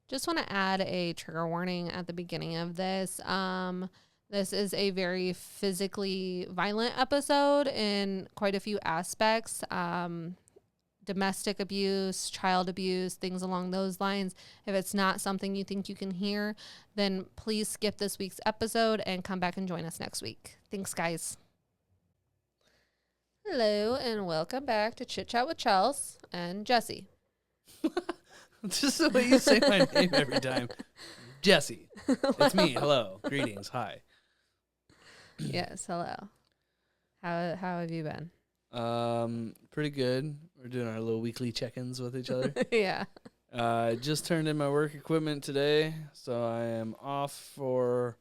Just want to add a trigger warning at the beginning of this. This is a very physically violent episode in quite a few aspects. Domestic abuse, child abuse, things along those lines. If it's not something you think you can hear, then please skip this week's episode and come back and join us next week. Thanks, guys. Hello, and welcome back to Chit Chat with Chels and Jesse. Just the way you say my name every time. Jesse. It's me. Hello. Greetings. Hi. Yes, hello. How have you been? Pretty good. We're doing our little weekly check-ins with each other. Yeah. Just turned in my work equipment today, so I am off for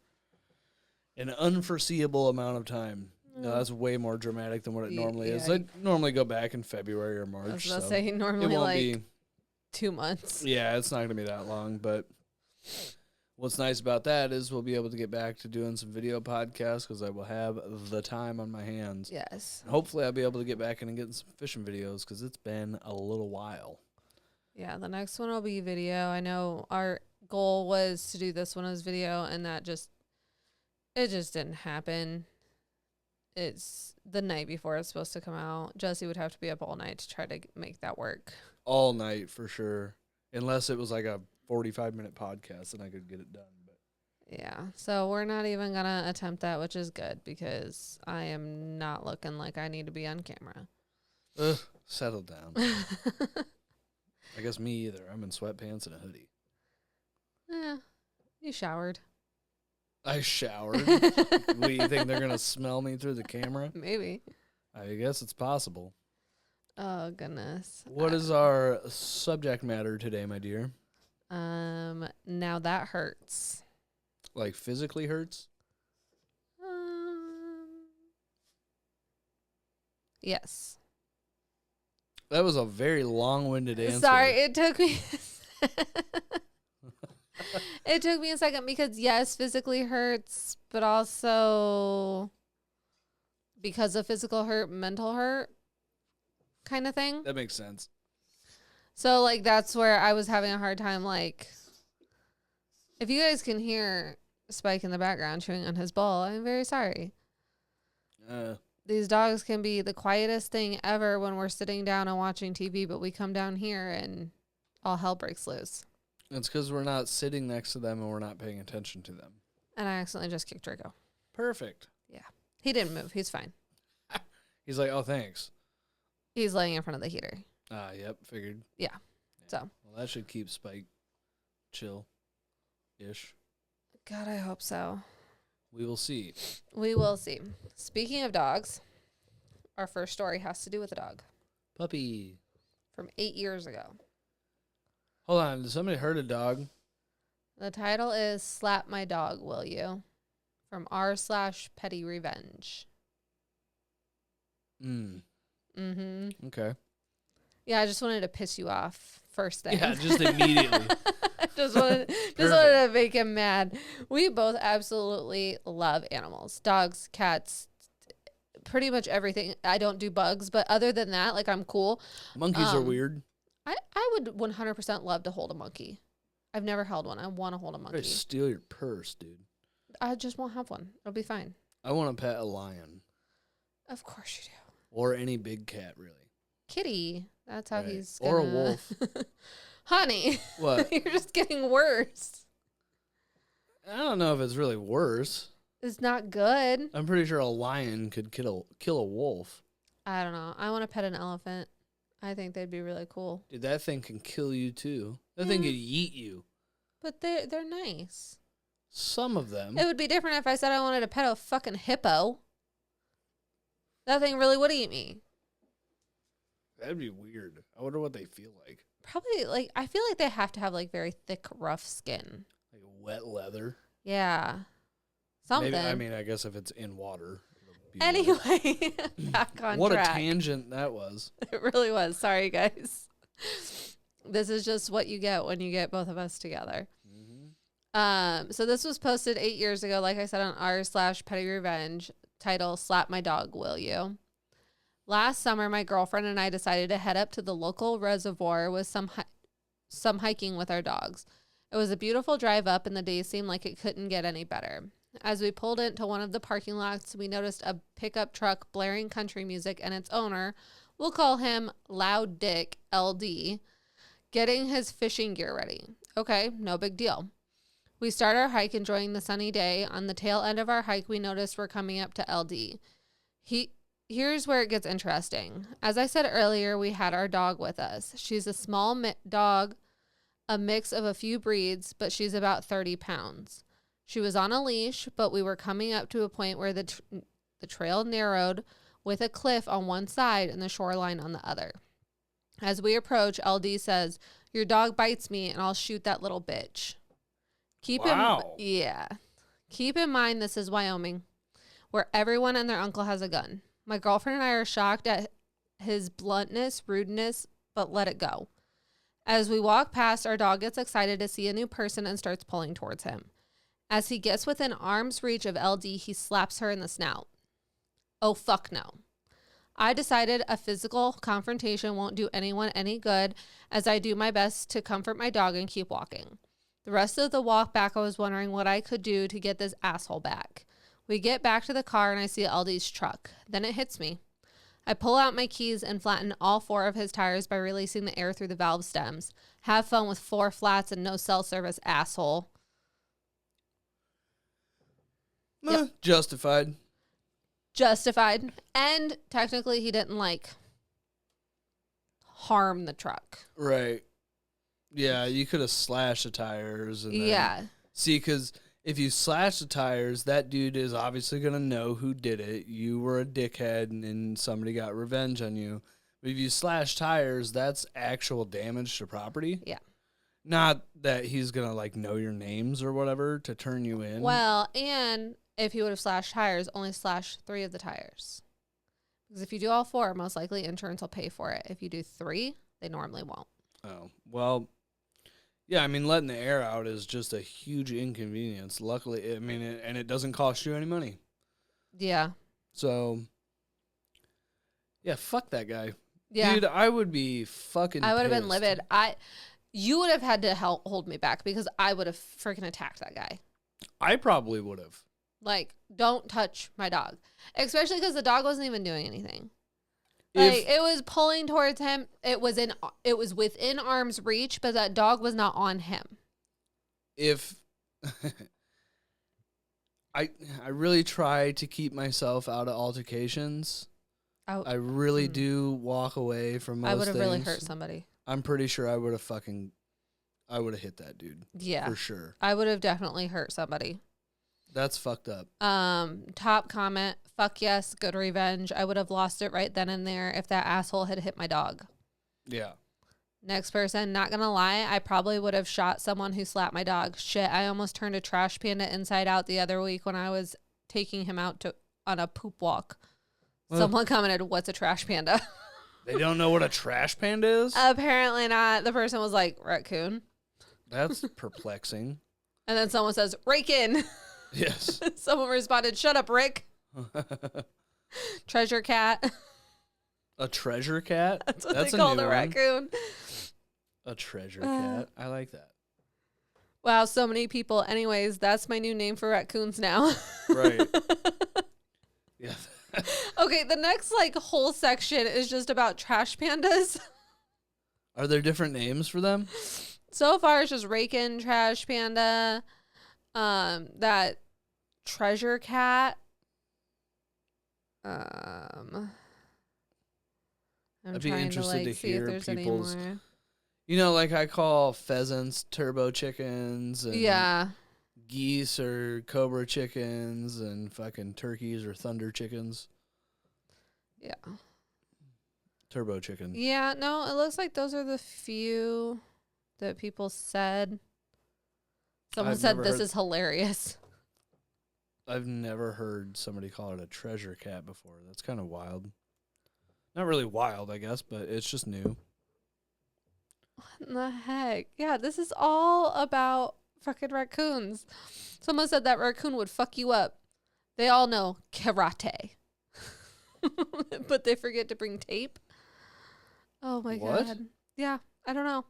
an unforeseeable amount of time. No, that's way more dramatic than what it normally is. I normally go back in February or March. I was going to say normally like 2 months. Yeah, it's not going to be that long, but what's nice about that is we'll be able to get back to doing some video podcasts because I will have the time on my hands. Yes. And hopefully I'll be able to get back in and get some fishing videos because it's been a little while. Yeah, the next one will be video. I know our goal was to do this one as video, and it just didn't happen. It's the night before it's supposed to come out. Jesse would have to be up all night to try to make that work. All night for sure. Unless it was like a 45-minute podcast and I could get it done. But yeah, so we're not even going to attempt that, which is good because I am not looking like I need to be on camera. Settle down. I guess me either. I'm in sweatpants and a hoodie. Yeah, you showered. I showered. What do you think, they're going to smell me through the camera? Maybe. I guess it's possible. Oh, goodness. What is our subject matter today, my dear? Now that hurts. Like physically hurts? Yes. That was a very long-winded answer. Sorry, it took me... It took me a second because, yes, physically hurts, but also because of physical hurt, mental hurt kind of thing. That makes sense. So, like, that's where I was having a hard time. Like, if you guys can hear Spike in the background chewing on his ball, I'm very sorry. These dogs can be the quietest thing ever when we're sitting down and watching TV, but we come down here and all hell breaks loose. It's because we're not sitting next to them and we're not paying attention to them. And I accidentally just kicked Draco. Perfect. Yeah. He didn't move. He's fine. He's like, oh, thanks. He's laying in front of the heater. Yep, figured. Yeah. So. Well, that should keep Spike chill-ish. God, I hope so. We will see. We will see. Speaking of dogs, our first story has to do with a dog. Puppy. From 8 years ago. Hold on. Did somebody hurt a dog? The title is Slap My Dog, Will You? From r/Petty Revenge. Mm-hmm. Okay. Yeah, I just wanted to piss you off first thing. Yeah, just immediately. just wanted to make him mad. We both absolutely love animals. Dogs, cats, pretty much everything. I don't do bugs, but other than that, like, I'm cool. Monkeys are weird. I would 100% love to hold a monkey. I've never held one. I want to hold a monkey. Try to steal your purse, dude. I just won't have one. It'll be fine. I want to pet a lion. Of course you do. Or any big cat, really. Kitty. That's how he's gonna... Or a wolf. Honey. What? You're just getting worse. I don't know if it's really worse. It's not good. I'm pretty sure a lion could kill a wolf. I don't know. I want to pet an elephant. I think they'd be really cool. Dude, that thing can kill you, too. That thing could eat you. But they're nice. Some of them. It would be different if I said I wanted to pet a fucking hippo. That thing really would eat me. That'd be weird. I wonder what they feel like. Probably, like, I feel like they have to have, like, very thick, rough skin. Like wet leather? Yeah. Something. Maybe, I mean, I guess if it's in water. Anyway, back on what track. What a tangent that was. It really was. Sorry, guys. This is just what you get when you get both of us together. Mm-hmm. So this was posted 8 years ago, like I said, on r/Petty Revenge. Title, Slap My Dog, Will You? Last summer, my girlfriend and I decided to head up to the local reservoir with some hiking with our dogs. It was a beautiful drive up, and the day seemed like it couldn't get any better. As we pulled into one of the parking lots, we noticed a pickup truck blaring country music, and its owner, we'll call him Loud Dick LD, getting his fishing gear ready. Okay, no big deal. We start our hike, enjoying the sunny day. On the tail end of our hike, we noticed we're coming up to LD. Here's where it gets interesting. As I said earlier, we had our dog with us. She's a small dog, a mix of a few breeds, but she's about 30 pounds. She was on a leash, but we were coming up to a point where the trail narrowed with a cliff on one side and the shoreline on the other. As we approach, LD says, "Your dog bites me and I'll shoot that little bitch." Keep in mind this is Wyoming, where everyone and their uncle has a gun. My girlfriend and I are shocked at his bluntness, rudeness, but let it go. As we walk past, our dog gets excited to see a new person and starts pulling towards him. As he gets within arm's reach of LD, he slaps her in the snout. Oh, fuck no. I decided a physical confrontation won't do anyone any good, as I do my best to comfort my dog and keep walking. The rest of the walk back, I was wondering what I could do to get this asshole back. We get back to the car and I see LD's truck. Then it hits me. I pull out my keys and flatten all 4 of his tires by releasing the air through the valve stems. Have fun with 4 flats and no cell service, asshole. Yep. Justified. And technically he didn't harm the truck. Right. Yeah, you could have slashed the tires. And yeah. See, because if you slash the tires, that dude is obviously going to know who did it. You were a dickhead and somebody got revenge on you. But if you slash tires, that's actual damage to property. Yeah. Not that he's going to know your names or whatever to turn you in. Well, and if he would have slashed tires, only slash 3 of the tires. Because if you do all 4, most likely insurance will pay for it. If you do 3, they normally won't. Oh, well, yeah, I mean, letting the air out is just a huge inconvenience. Luckily, I mean, and it doesn't cost you any money. Yeah. So, yeah, fuck that guy. Yeah. Dude, I would be fucking I would have pissed. been livid. You would have had to hold me back because I would have freaking attacked that guy. I probably would have. Don't touch my dog. Especially because the dog wasn't even doing anything. It was pulling towards him. It was within arm's reach, but that dog was not on him. If I really try to keep myself out of altercations. I really do walk away from most things. I would have really hurt somebody. I'm pretty sure I would have hit that dude. Yeah. For sure. I would have definitely hurt somebody. That's fucked up. Top comment, fuck yes, good revenge. I would have lost it right then and there if that asshole had hit my dog. Yeah. Next person, not gonna lie, I probably would have shot someone who slapped my dog. Shit, I almost turned a trash panda inside out the other week when I was taking him out on a poop walk. Well, someone commented, "What's a trash panda?" They don't know what a trash panda is? Apparently not. The person was like, "Raccoon." That's perplexing. And then someone says, "Rake in." Yes. Someone responded, "Shut up, Rick." Treasure cat. A treasure cat? That's what they call the raccoon. A treasure cat. I like that. Wow, so many people. Anyways, that's my new name for raccoons now. Right. Yeah. Okay, the next whole section is just about trash pandas. Are there different names for them? So far, it's just Rake-In, trash panda, that treasure cat. I'm I'd be trying interested to see hear if there's people's. any more. You know, I call pheasants turbo chickens, and Yeah, geese or cobra chickens, and fucking turkeys or thunder chickens. yeah. Turbo chicken. Yeah, no, it looks like those are the few that people said. Someone said this is hilarious. I've never heard somebody call it a treasure cat before. That's kind of wild. Not really wild, I guess, but it's just new. What in the heck? Yeah, this is all about fucking raccoons. Someone said that raccoon would fuck you up. They all know karate. But they forget to bring tape. Oh my God. Yeah, I don't know.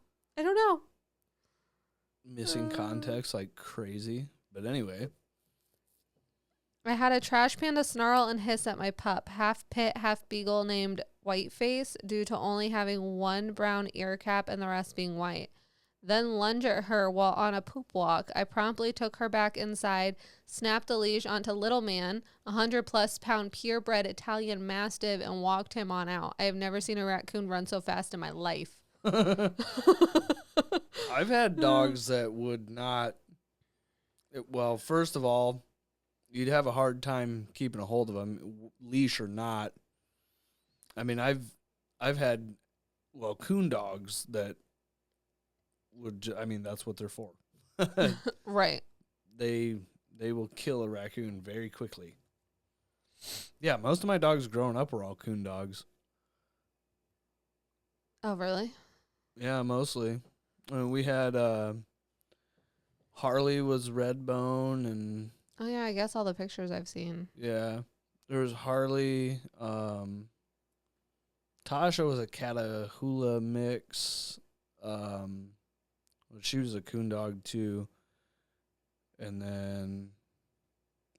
missing context like crazy. But anyway. I had a trash panda snarl and hiss at my pup, half pit, half beagle, named Whiteface, due to only having one brown ear cap and the rest being white. Then lunge at her while on a poop walk. I promptly took her back inside, snapped the leash onto Little Man, 100+ pound purebred Italian Mastiff, and walked him on out. I have never seen a raccoon run so fast in my life. I've had dogs that would not. Well, first of all, you'd have a hard time keeping a hold of them, leash or not. I mean, I've had, coon dogs that would. I mean, that's what they're for. Right. They will kill a raccoon very quickly. Yeah, most of my dogs growing up were all coon dogs. Oh, really? Yeah, mostly. I mean, we had Harley was red bone, and Oh, yeah, I guess all the pictures I've seen. yeah, there was Harley. Tasha was a Catahoula mix. She was a coon dog too. And then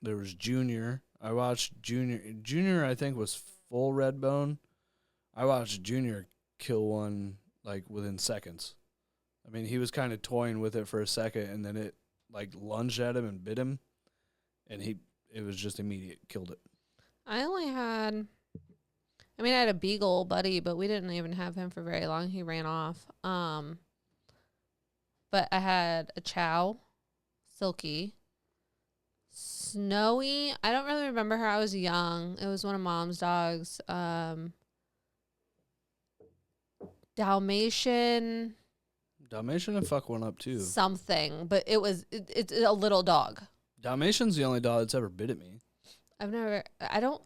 there was Junior. I watched Junior. Junior, I think, was full red bone. I watched Junior kill one like within seconds. I mean, he was kind of toying with it for a second, and then it like lunged at him and bit him, and it was just immediate, killed it. I had a beagle buddy, but we didn't even have him for very long. He ran off. But I had a Chow, Silky, Snowy. I don't really remember her. I was young. It was one of Mom's dogs. Dalmatian. Dalmatian would fuck one up too. Something, but it's a little dog. Dalmatian's the only dog that's ever bit at me. I don't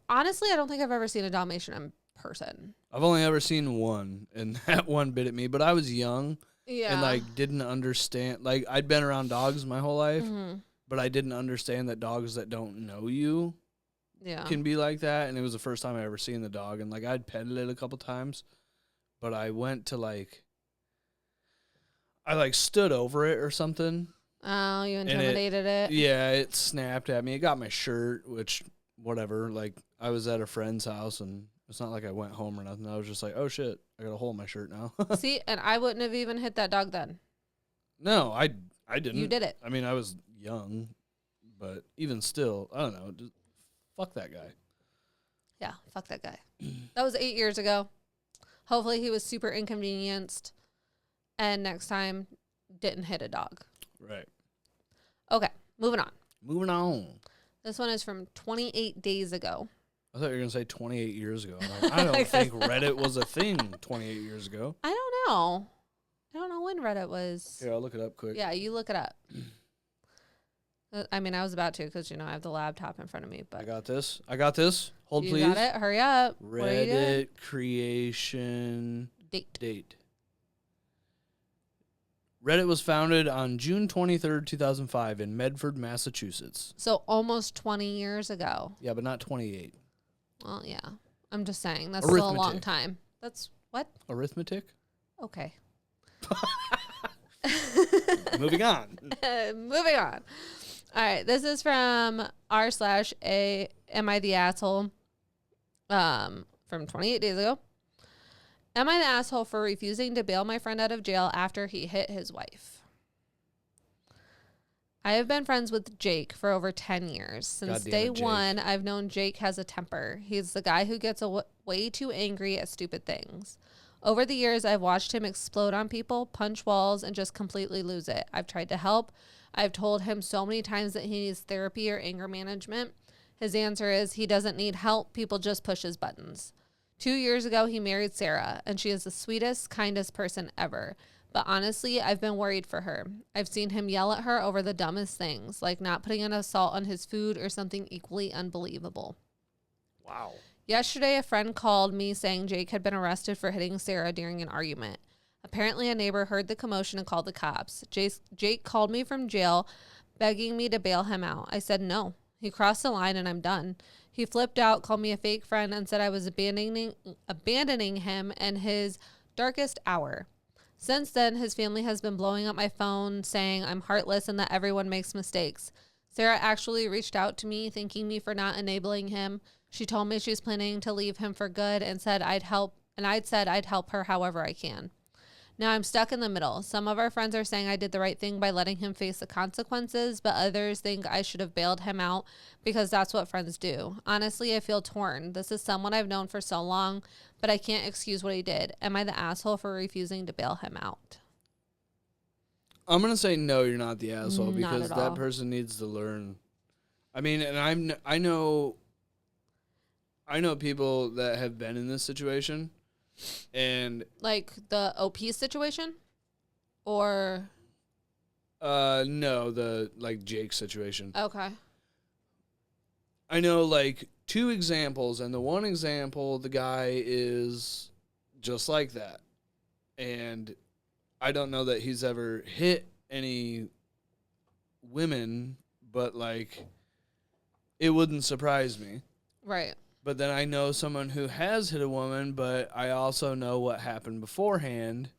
think I've ever seen a Dalmatian in person. I've only ever seen one, and that one bit at me, but I was young. Yeah. And like didn't understand, like I'd been around dogs my whole life, Mm-hmm. but I didn't understand that dogs that don't know you can be like that. And it was the first time I ever seen the dog, and like I'd petted it a couple times, but I went to I stood over it or something. Oh, you intimidated it? Yeah, it snapped at me. It got my shirt, which whatever. Like I was at a friend's house, and it's not like I went home or nothing. I was just like, oh shit, I got a hole in my shirt now. See, and I wouldn't have even hit that dog then. No, I didn't. You did it. I mean, I was young, but even still, I don't know. Just fuck that guy. Yeah, fuck that guy. That was 8 years ago. Hopefully he was super inconvenienced, and next time didn't hit a dog. Right. Okay, moving on. Moving on. This one is from 28 days ago. I thought you were going to say 28 years ago. Like, I don't think Reddit was a thing 28 years ago. I don't know. I don't know when Reddit was. Here, I'll look it up quick. Yeah, you look it up. I mean, I was about to because, I have the laptop in front of me. But I got this. Hold, you please. got it? Hurry up. Reddit creation date. Reddit was founded on June 23rd, 2005 in Medford, Massachusetts. So almost 20 years ago. Yeah, but not 28. Well, yeah. I'm just saying. That's still a long time. That's what? Arithmetic? Okay. Moving on. Moving on. All right. This is from r/a Am I the Asshole? From 28 days ago. Am I the asshole for refusing to bail my friend out of jail after he hit his wife? I have been friends with Jake for over 10 years. Since day one, I've known Jake has a temper. He's the guy who gets way too angry at stupid things. Over the years, I've watched him explode on people, punch walls, and just completely lose it. I've tried to help. I've told him so many times that he needs therapy or anger management. His answer is he doesn't need help. People just push his buttons. 2 years ago, he married Sarah, and she is the sweetest, kindest person ever. But honestly, I've been worried for her. I've seen him yell at her over the dumbest things, like not putting enough salt on his food or something equally unbelievable. Wow. Yesterday, a friend called me saying Jake had been arrested for hitting Sarah during an argument. Apparently, a neighbor heard the commotion and called the cops. Jake called me from jail, begging me to bail him out. I said no. He crossed the line and I'm done. He flipped out, called me a fake friend, and said I was abandoning him in his darkest hour. Since then, his family has been blowing up my phone saying I'm heartless and that everyone makes mistakes. Sarah actually reached out to me, thanking me for not enabling him. She told me she's planning to leave him for good and said I'd help, and I'd said I'd help her however I can. Now I'm stuck in the middle. Some of our friends are saying I did the right thing by letting him face the consequences, but others think I should have bailed him out because that's what friends do. Honestly, I feel torn. This is someone I've known for so long, but I can't excuse what he did. Am I the asshole for refusing to bail him out? I'm going to say no, you're not the asshole, Not because at that all. person needs to learn. I mean, and I know people that have been in this situation, and Like the OP situation? Or no, the like Jake situation. okay. I know like 2 examples, and the one example, the guy is just like that. And I don't know that he's ever hit any women, but like it wouldn't surprise me. Right. But then I know someone who has hit a woman, but I also know what happened beforehand.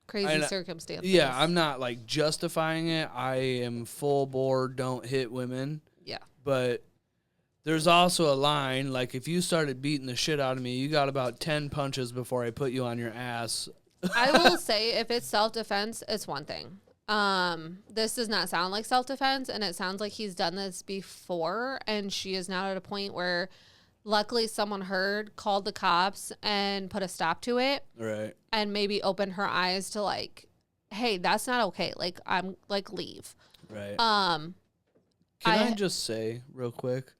Crazy circumstances. Yeah, I'm not like justifying it. I am full bore, don't hit women. Yeah. But there's also a line, like if you started beating the shit out of me, you got about 10 punches before I put you on your ass. I will say if it's self-defense, it's one thing. This does not sound like self-defense, and it sounds like he's done this before, and she is now at a point where luckily someone heard, called the cops, and put a stop to it. Right. And maybe opened her eyes to like, hey, that's not okay. Like, I'm like, leave. Right. Can I just say real quick,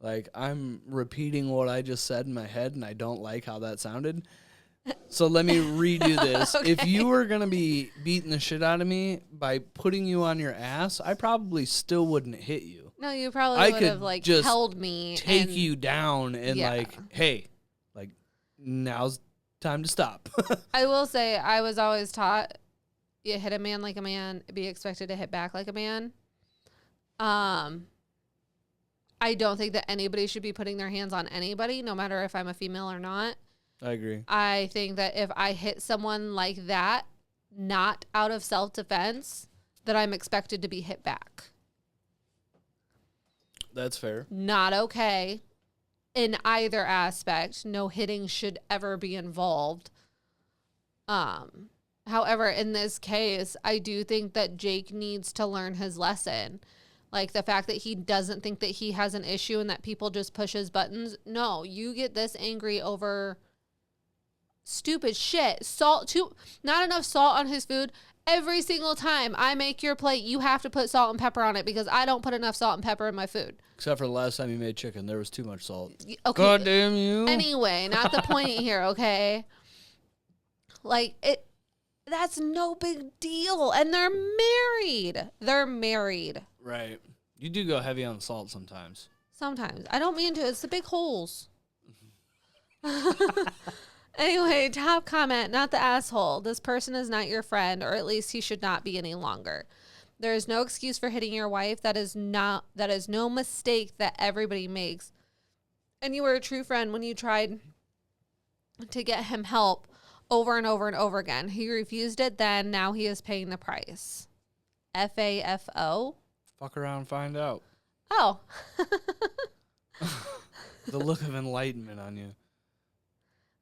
like I'm repeating what I just said in my head, and I don't like how that sounded. So let me redo this. Okay. If you were going to be beating the shit out of me by putting you on your ass, I probably still wouldn't hit you. No, you probably would have like just held me. Take you down and Yeah. like, hey, like now's time to stop. I will say I was always taught you hit a man like a man, be expected to hit back like a man. I don't think that anybody should be putting their hands on anybody, no matter if I'm a female or not. I agree. I think that if I hit someone like that, not out of self-defense, that I'm expected to be hit back. That's fair. Not okay in either aspect. No hitting should ever be involved. However, in this case, I do think that Jake needs to learn his lesson. Like the fact that he doesn't think that he has an issue and that people just push his buttons. No, you get this angry over stupid shit. Not enough salt on his food. Every single time I make your plate, you have to put salt and pepper on it because I don't put enough salt and pepper in my food. Except for the last time you made chicken, there was too much salt. Okay. God damn you. Anyway, not the point here, okay? Like that's no big deal. And they're married. They're married. Right. You do go heavy on salt sometimes. Sometimes. I don't mean to. It's the big holes. Anyway, top comment, not the asshole. This person is not your friend, or at least he should not be any longer. There is no excuse for hitting your wife. That is no mistake that everybody makes. And you were a true friend when you tried to get him help over and over and over again. He refused it then. Now he is paying the price. FAFO? Fuck around and find out. Oh. The look of enlightenment on you.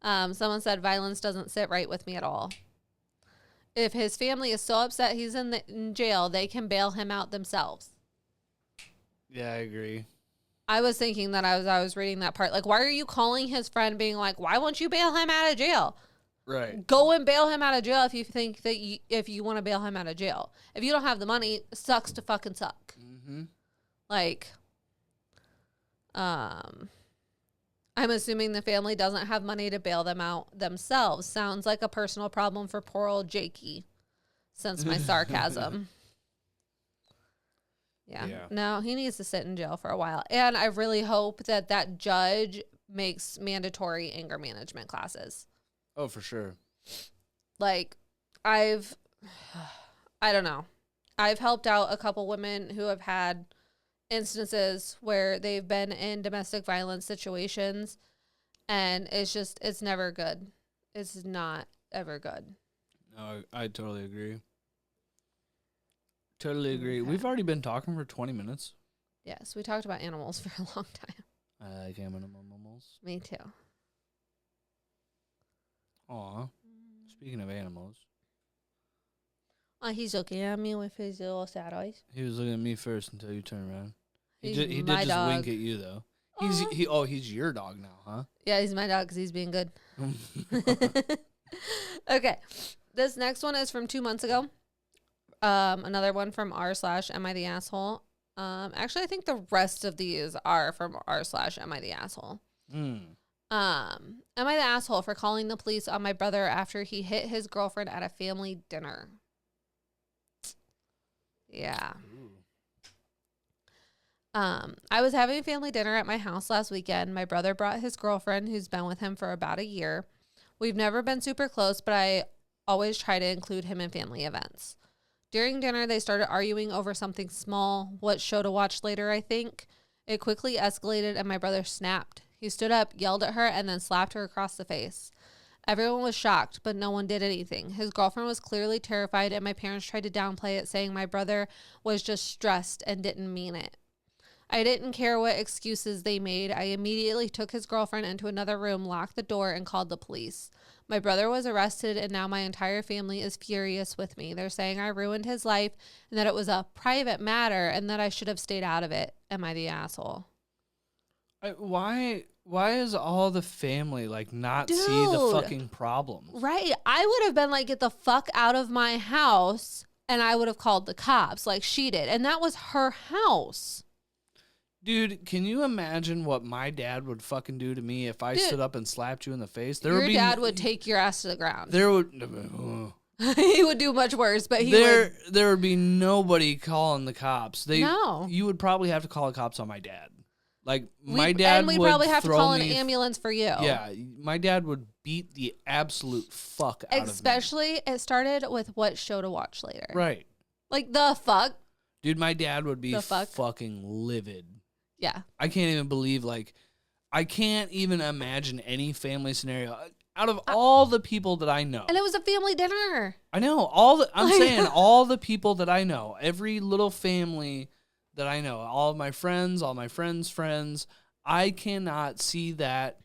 Someone said violence doesn't sit right with me at all. If his family is so upset he's in jail, they can bail him out themselves. Yeah, I agree. I was thinking that as I was reading that part, like, why are you calling his friend being like, why won't you bail him out of jail? Right. Go and bail him out of jail if you think that if you want to bail him out of jail. If you don't have the money, it sucks to fucking suck. Mm-hmm. Like, I'm assuming the family doesn't have money to bail them out themselves. Sounds like a personal problem for poor old Jakey. Sense my sarcasm. Yeah. No, he needs to sit in jail for a while. And I really hope that judge makes mandatory anger management classes. Oh, for sure. Like, I don't know. I've helped out a couple women who have had instances where they've been in domestic violence situations, and it's never good. It's not ever good. No, I totally agree. Totally agree. Okay. We've already been talking for 20 minutes. Yes, we talked about animals for a long time. I like animals. Me too. Aw. Speaking of animals. Oh, he's looking at me with his little sad eyes. He was looking at me first until you turned around. He He's did my just dog. wink at you, though. He's your dog now, huh? Yeah, he's my dog because he's being good. Okay. This next one is from 2 months ago. Another one from r/Am I the Asshole? Actually, I think the rest of these are from r/Am I the Asshole? Am I the asshole for calling the police on my brother after he hit his girlfriend at a family dinner? Yeah. I was having family dinner at my house last weekend. My brother brought his girlfriend, who's been with him for about a year. We've never been super close, but I always try to include him in family events. During dinner, they started arguing over something small, what show to watch later, I think. It quickly escalated and my brother snapped. He stood up, yelled at her, and then slapped her across the face. Everyone was shocked, but no one did anything. His girlfriend was clearly terrified, and my parents tried to downplay it, saying my brother was just stressed and didn't mean it. I didn't care what excuses they made. I immediately took his girlfriend into another room, locked the door, and called the police. My brother was arrested, and now my entire family is furious with me. They're saying I ruined his life and that it was a private matter and that I should have stayed out of it. Am I the asshole? Why is all the family like not see the fucking problems? Right. I would have been like, get the fuck out of my house, and I would have called the cops like she did. And that was her house. Dude, can you imagine what my dad would fucking do to me if I stood up and slapped you in the face? Your dad would take your ass to the ground. There would he would do much worse, but there would be nobody calling the cops. No. You would probably have to call the cops on my dad. Like we probably have to call an ambulance for you. Yeah, my dad would beat the absolute fuck out of me. Especially it started with what show to watch later. Right. Like the fuck. Dude, my dad would be fucking livid. Yeah. I can't even believe, I can't even imagine any family scenario out of all the people that I know. And it was a family dinner. I know. I'm saying all the people that I know, every little family that I know, all of my friends, all my friends' friends, I cannot see that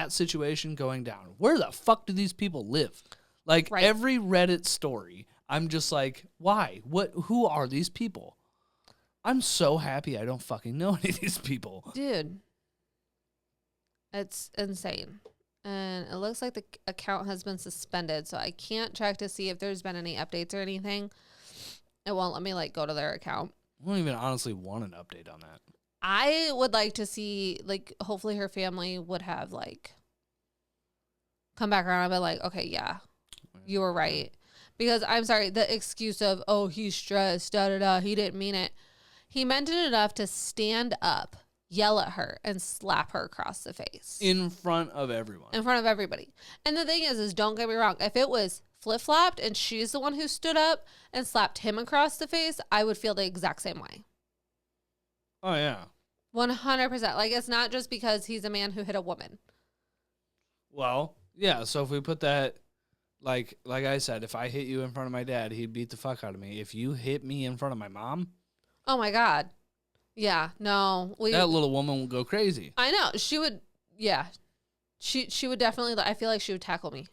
situation going down. Where the fuck do these people live? Every Reddit story, I'm just like, why? Who are these people? I'm so happy I don't fucking know any of these people. Dude. It's insane. And it looks like the account has been suspended, so I can't check to see if there's been any updates or anything. It won't let me go to their account. I don't even honestly want an update on that. I would like to see, hopefully her family would have, come back around and be like, okay, yeah, you were right. Because, I'm sorry, the excuse of, oh, he's stressed, da-da-da, he didn't mean it. He meant it enough to stand up, yell at her, and slap her across the face. In front of everyone. In front of everybody. And the thing is don't get me wrong, if it was flip-flopped and she's the one who stood up and slapped him across the face, I would feel the exact same way. Oh, yeah. 100%. It's not just because he's a man who hit a woman. Well, yeah, so if we put that, like I said, if I hit you in front of my dad, he'd beat the fuck out of me. If you hit me in front of my mom... Oh, my God. Yeah, no. That little woman would go crazy. I know. She would, yeah. She would definitely, I feel like she would tackle me.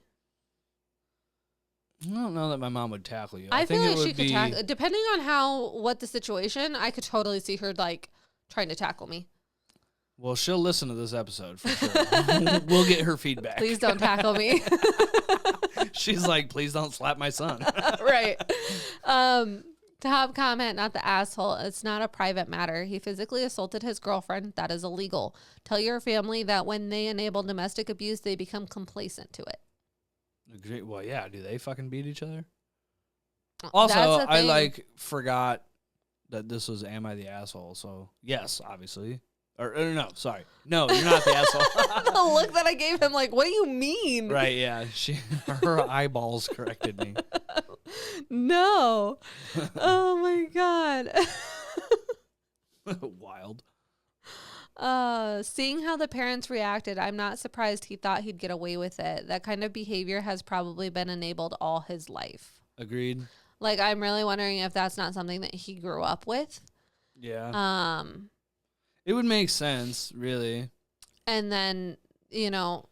I don't know that my mom would tackle you. I feel like she could tackle, depending on what the situation, I could totally see her, trying to tackle me. Well, she'll listen to this episode for sure. We'll get her feedback. Please don't tackle me. She's like, please don't slap my son. Right. Top comment, not the asshole. It's not a private matter. He physically assaulted his girlfriend. That is illegal. Tell your family that when they enable domestic abuse, they become complacent to it. Well, yeah. Do they fucking beat each other? Also, I forgot that this was Am I the Asshole? So, yes, obviously. Or no, sorry. No, you're not the asshole. The look that I gave him, what do you mean? Right, yeah. Her eyeballs corrected me. No. Oh, my God. Wild. Seeing how the parents reacted, I'm not surprised he thought he'd get away with it. That kind of behavior has probably been enabled all his life. Agreed. Like, I'm really wondering if that's not something that he grew up with. Yeah. It would make sense, really. And then, you know,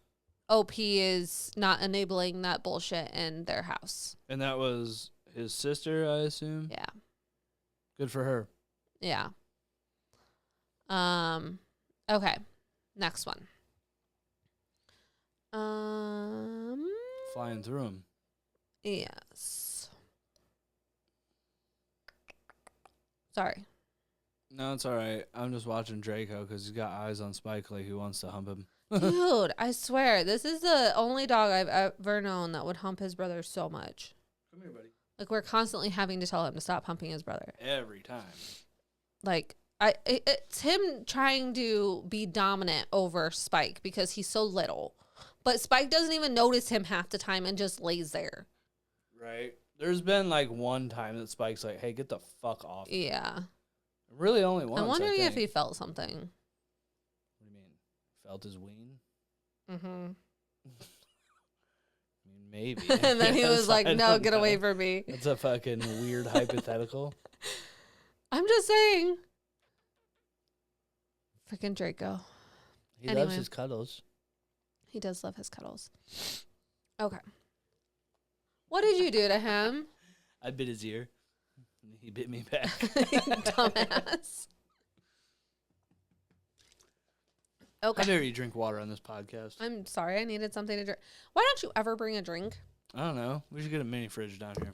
OP is not enabling that bullshit in their house. And that was his sister, I assume? Yeah. Good for her. Yeah. Okay. Next one. Flying through them. Yes. Sorry. No, it's all right. I'm just watching Draco because he's got eyes on Spike like he wants to hump him. Dude, I swear, this is the only dog I've ever known that would hump his brother so much. Come here, buddy. Like, we're constantly having to tell him to stop humping his brother. Every time. Like, it's him trying to be dominant over Spike because he's so little. But Spike doesn't even notice him half the time and just lays there. Right. There's been like one time that Spike's like, hey, get the fuck off. Yeah. Really only once. I'm wondering if he felt something. What do you mean? Felt his ween? Mm-hmm. I mean, maybe. And then he was like, no, get away from me. That's a fucking weird hypothetical. I'm just saying. Freaking Draco. He loves his cuddles. He does love his cuddles. Okay. What did you do to him? I bit his ear. He bit me back. Dumbass. Okay. How dare you drink water on this podcast? I'm sorry. I needed something to drink. Why don't you ever bring a drink? I don't know. We should get a mini fridge down here.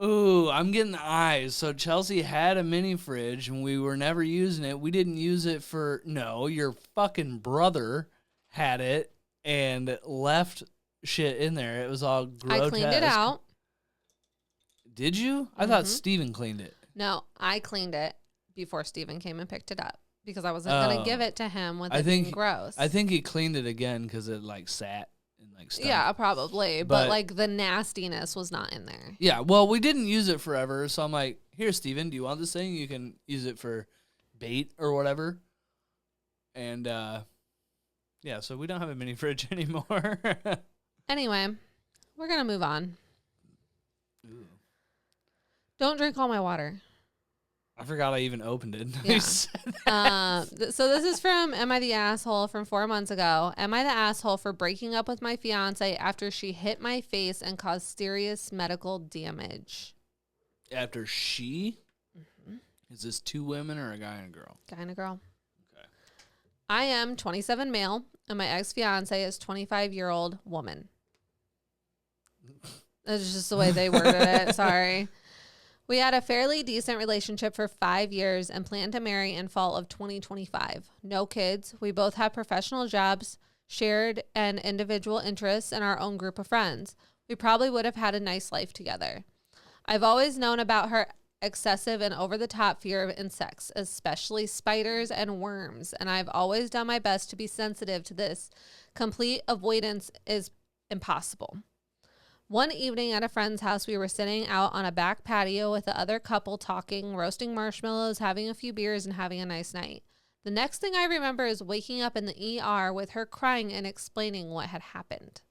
Ooh, I'm getting the eyes. So Chelsea had a mini fridge and we were never using it. We didn't use it for... No, your fucking brother had it and left shit in there. It was all grotesque. I cleaned it out. Did you? I thought Steven cleaned it. No, I cleaned it before Steven came and picked it up because I wasn't going to give it to him with it being gross. I think he cleaned it again because it like sat and like stuff. Yeah, probably. But like the nastiness was not in there. Yeah, well, we didn't use it forever. So I'm like, here, Steven, do you want this thing? You can use it for bait or whatever. And yeah, so we don't have a mini fridge anymore. Anyway, we're going to move on. Ooh. Don't drink all my water. I forgot I even opened it. Yeah. So this is from Am I the Asshole from 4 months ago. Am I the asshole for breaking up with my fiance after she hit my face and caused serious medical damage? After she? Mm-hmm. Is this 2 women or a guy and a girl? Guy and a girl. Okay. I am 27 male, and my ex-fiance is 25-year-old woman. That's just the way they worded it. Sorry. We had a fairly decent relationship for 5 years and planned to marry in fall of 2025. No kids. We both have professional jobs, shared and individual interests, and our own group of friends. We probably would have had a nice life together. I've always known about her excessive and over-the-top fear of insects, especially spiders and worms, and I've always done my best to be sensitive to this. Complete avoidance is impossible. One evening at a friend's house, we were sitting out on a back patio with the other couple talking, roasting marshmallows, having a few beers, and having a nice night. The next thing I remember is waking up in the ER with her crying and explaining what had happened.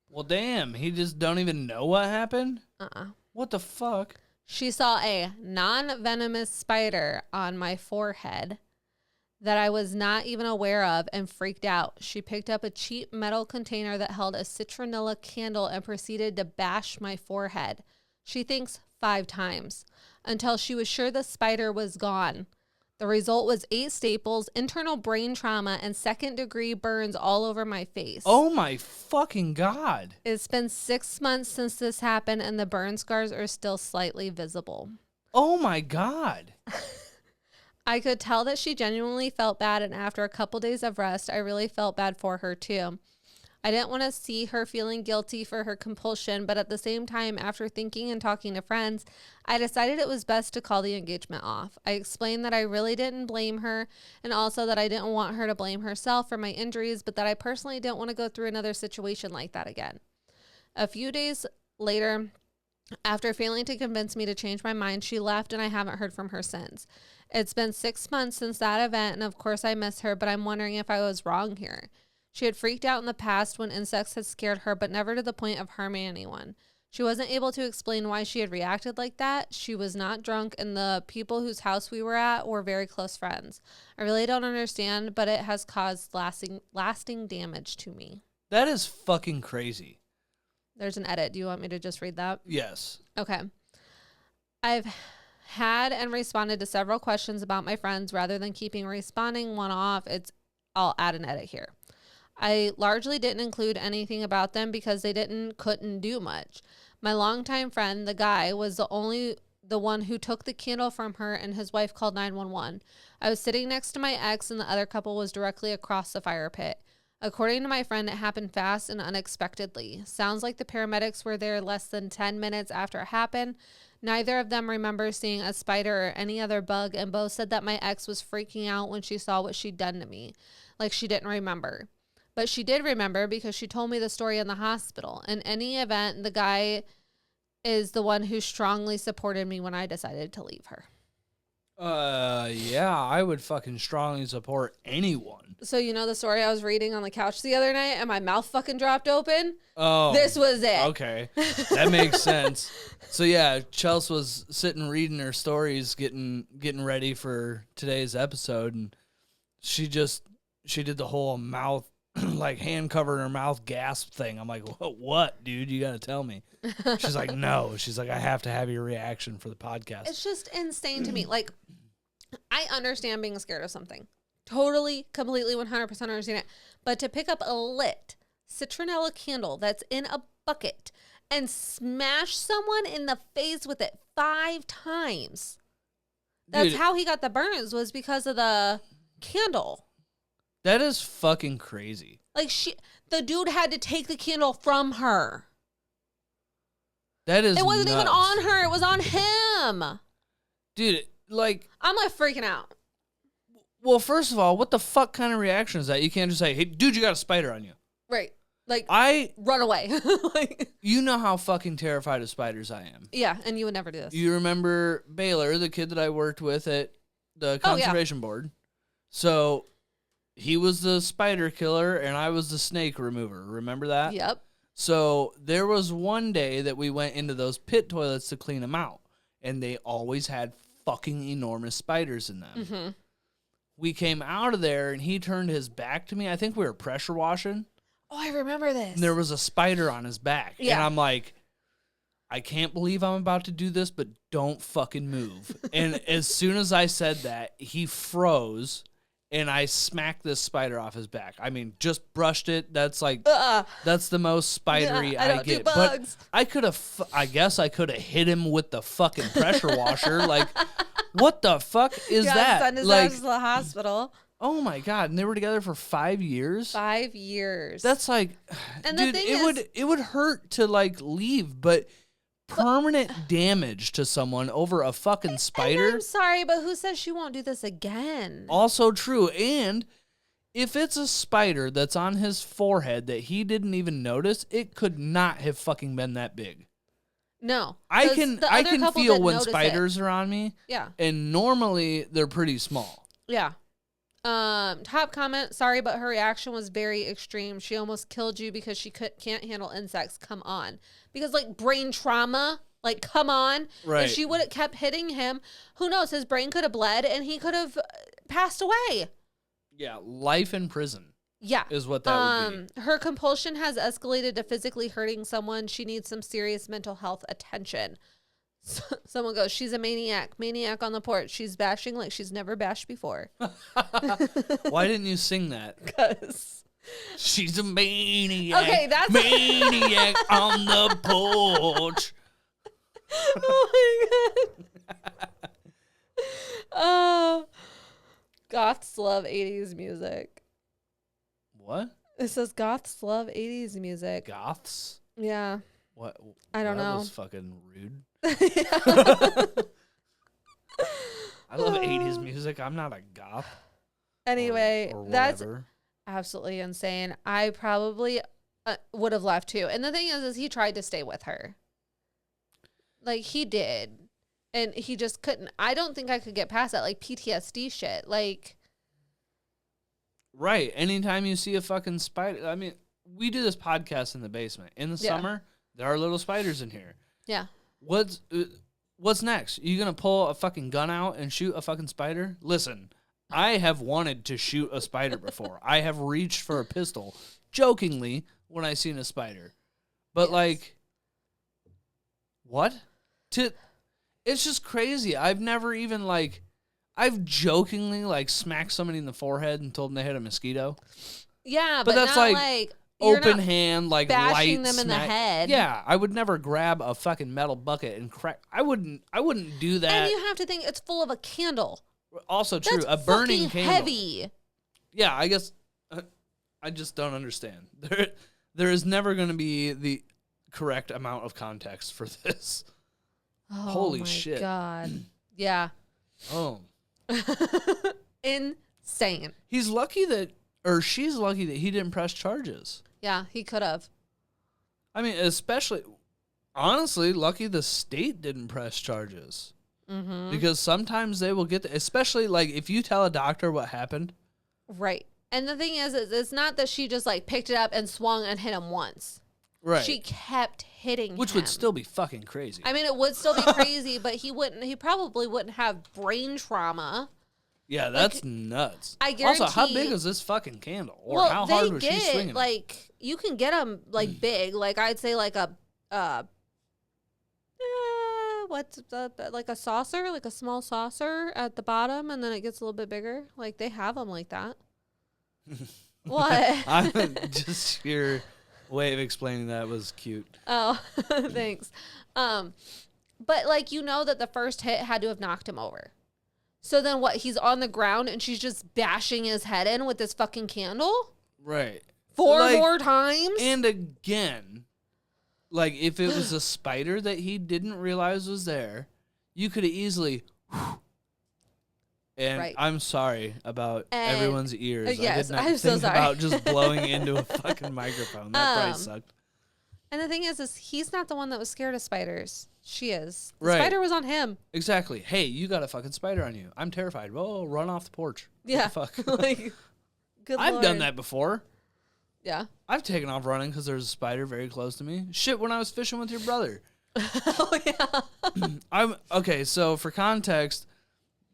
Well, damn. He just don't even know what happened? What the fuck? She saw a non-venomous spider on my forehead that I was not even aware of and freaked out. She picked up a cheap metal container that held a citronella candle and proceeded to bash my forehead. She thinks 5 times until she was sure the spider was gone. The result was 8 staples, internal brain trauma, and 2nd-degree burns all over my face. Oh my fucking God. It's been 6 months since this happened, and the burn scars are still slightly visible. Oh my God. I could tell that she genuinely felt bad, and after a couple days of rest, I really felt bad for her too. I didn't want to see her feeling guilty for her compulsion, but at the same time, after thinking and talking to friends, I decided it was best to call the engagement off. I explained that I really didn't blame her, and also that I didn't want her to blame herself for my injuries, but that I personally didn't want to go through another situation like that again. A few days later, after failing to convince me to change my mind, she left, and I haven't heard from her since. It's been 6 months since that event, and of course I miss her, but I'm wondering if I was wrong here. She had freaked out in the past when insects had scared her, but never to the point of harming anyone. She wasn't able to explain why she had reacted like that. She was not drunk, and the people whose house we were at were very close friends. I really don't understand, but it has caused lasting damage to me. That is fucking crazy. There's an edit. Do you want me to just read that? Yes. Okay. I've had and responded to several questions about my friends rather than keeping responding one off. I'll add an edit here. I largely didn't include anything about them because they couldn't do much. My longtime friend, the guy, was the one who took the candle from her, and his wife called 911. I was sitting next to my ex, and the other couple was directly across the fire pit. According to my friend, it happened fast and unexpectedly. Sounds like the paramedics were there less than 10 minutes after it happened. Neither of them remember seeing a spider or any other bug, and both said that my ex was freaking out when she saw what she'd done to me. Like she didn't remember. But she did remember because she told me the story in the hospital. In any event, the guy is the one who strongly supported me when I decided to leave her. Yeah, I would fucking strongly support anyone. So you know the story I was reading on the couch the other night and my mouth fucking dropped open? Oh. This was it. Okay. That makes sense. So yeah, Chels was sitting reading her stories, getting ready for today's episode, and she did the whole mouth like hand covering her mouth gasp thing. I'm like, what, dude? You got to tell me. She's like, no. She's like, I have to have your reaction for the podcast. It's just insane to me. Like, I understand being scared of something. Totally, completely, 100% understand it. But to pick up a lit citronella candle that's in a bucket and smash someone in the face with it 5 times. That's how he got the burns, was because of the candle. That is fucking crazy. Like the dude had to take the candle from her. That is It wasn't nuts. even on her. It was on him. Dude, like... I'm like freaking out. Well, first of all, what the fuck kind of reaction is that? You can't just say, hey, dude, you got a spider on you. Right. Like, run away. Like, you know how fucking terrified of spiders I am. Yeah, and you would never do this. You remember Baylor, the kid that I worked with at the conservation board? So... he was the spider killer, and I was the snake remover. Remember that? Yep. So there was one day that we went into those pit toilets to clean them out, and they always had fucking enormous spiders in them. Mm-hmm. We came out of there, and he turned his back to me. I think we were pressure washing. Oh, I remember this. And there was a spider on his back. Yeah. And I'm like, I can't believe I'm about to do this, but don't fucking move. And as soon as I said that, he froze. And I smacked this spider off his back. I mean, just brushed it. That's like, that's the most spidery I don't get. Do bugs. But I could have, I guess I could have hit him with the fucking pressure washer. Like, what the fuck is that? Send his like, ass to the hospital. Oh my God. And they were together for 5 years? 5 years. That's like, and dude, it would hurt to like leave, but permanent damage to someone over a fucking spider. And I'm sorry, but who says she won't do this again? Also true. And if it's a spider that's on his forehead that he didn't even notice, it could not have fucking been that big. No. I can feel when spiders are on me. Yeah. And normally they're pretty small. Yeah. Top comment, sorry, but her reaction was very extreme. She almost killed you because she can't handle insects. Come on. Because, like, brain trauma, like, come on. Right. If she would have kept hitting him, who knows? His brain could have bled and he could have passed away. Yeah, life in prison. Yeah. Is what that would be. Her compulsion has escalated to physically hurting someone. She needs some serious mental health attention. Someone goes, she's a maniac. Maniac on the porch. She's bashing like she's never bashed before. Why didn't you sing that? Because... she's a maniac. Okay, that's maniac on the porch. Oh my God. Goths love 80s music. What? It says goths love 80s music. Goths? Yeah. What? I don't know. That was fucking rude. I love 80s music. I'm not a goth. Anyway, or that's absolutely insane. I probably would have left too. And the thing is he tried to stay with her. Like, he did. And he just couldn't. I don't think I could get past that, like PTSD shit. Like, right. Anytime you see a fucking spider, I mean, we do this podcast in the basement. In the summer, there are little spiders in here. Yeah. What's next? You gonna pull a fucking gun out and shoot a fucking spider? Listen, I have wanted to shoot a spider before. I have reached for a pistol, jokingly, when I seen a spider. But like, what? It's just crazy. I've never even like, I've jokingly like smacked somebody in the forehead and told them they had a mosquito. Yeah, but that's not like open hand, like bashing light them in the head. Yeah, I would never grab a fucking metal bucket and crack. I wouldn't do that. And you have to think it's full of a candle. Also true, That's a burning candle. heavy. Yeah, I guess I just don't understand. There is never going to be the correct amount of context for this. Oh, holy shit! God, yeah. Oh, insane. He's lucky that, or she's lucky that he didn't press charges. Yeah, he could have. I mean, especially, honestly, lucky the state didn't press charges. Mm-hmm. Because sometimes they will get, especially like if you tell a doctor what happened. Right. And the thing is it's not that she just like picked it up and swung and hit him once. Right. She kept hitting Which him. would still be fucking crazy. I mean, it would still be crazy, but he probably wouldn't have brain trauma. Yeah, that's nuts. I guarantee. Also, how big is this fucking candle? Or how hard was she swinging? Like, you can get them like big. Like, I'd say like a like a saucer, like a small saucer at the bottom, and then it gets a little bit bigger. Like, they have them like that. What? Just your way of explaining that was cute. Oh, thanks. But like, you know that the first hit had to have knocked him over. So then what? He's on the ground and she's just bashing his head in with this fucking candle? Right. Four more times? And again, like if it was a spider that he didn't realize was there, you could have easily. And right. I'm sorry about everyone's ears. Yes, I did not I'm so think sorry. about just blowing into a fucking microphone. That probably sucked. And the thing is he's not the one that was scared of spiders. She is. The right. spider was on him. Exactly. Hey, you got a fucking spider on you. I'm terrified. Oh, run off the porch. Yeah. What the fuck? Like, good I've Lord. done that before. Yeah. I've taken off running because there's a spider very close to me. Shit, when I was fishing with your brother. Oh, yeah. Okay, so for context,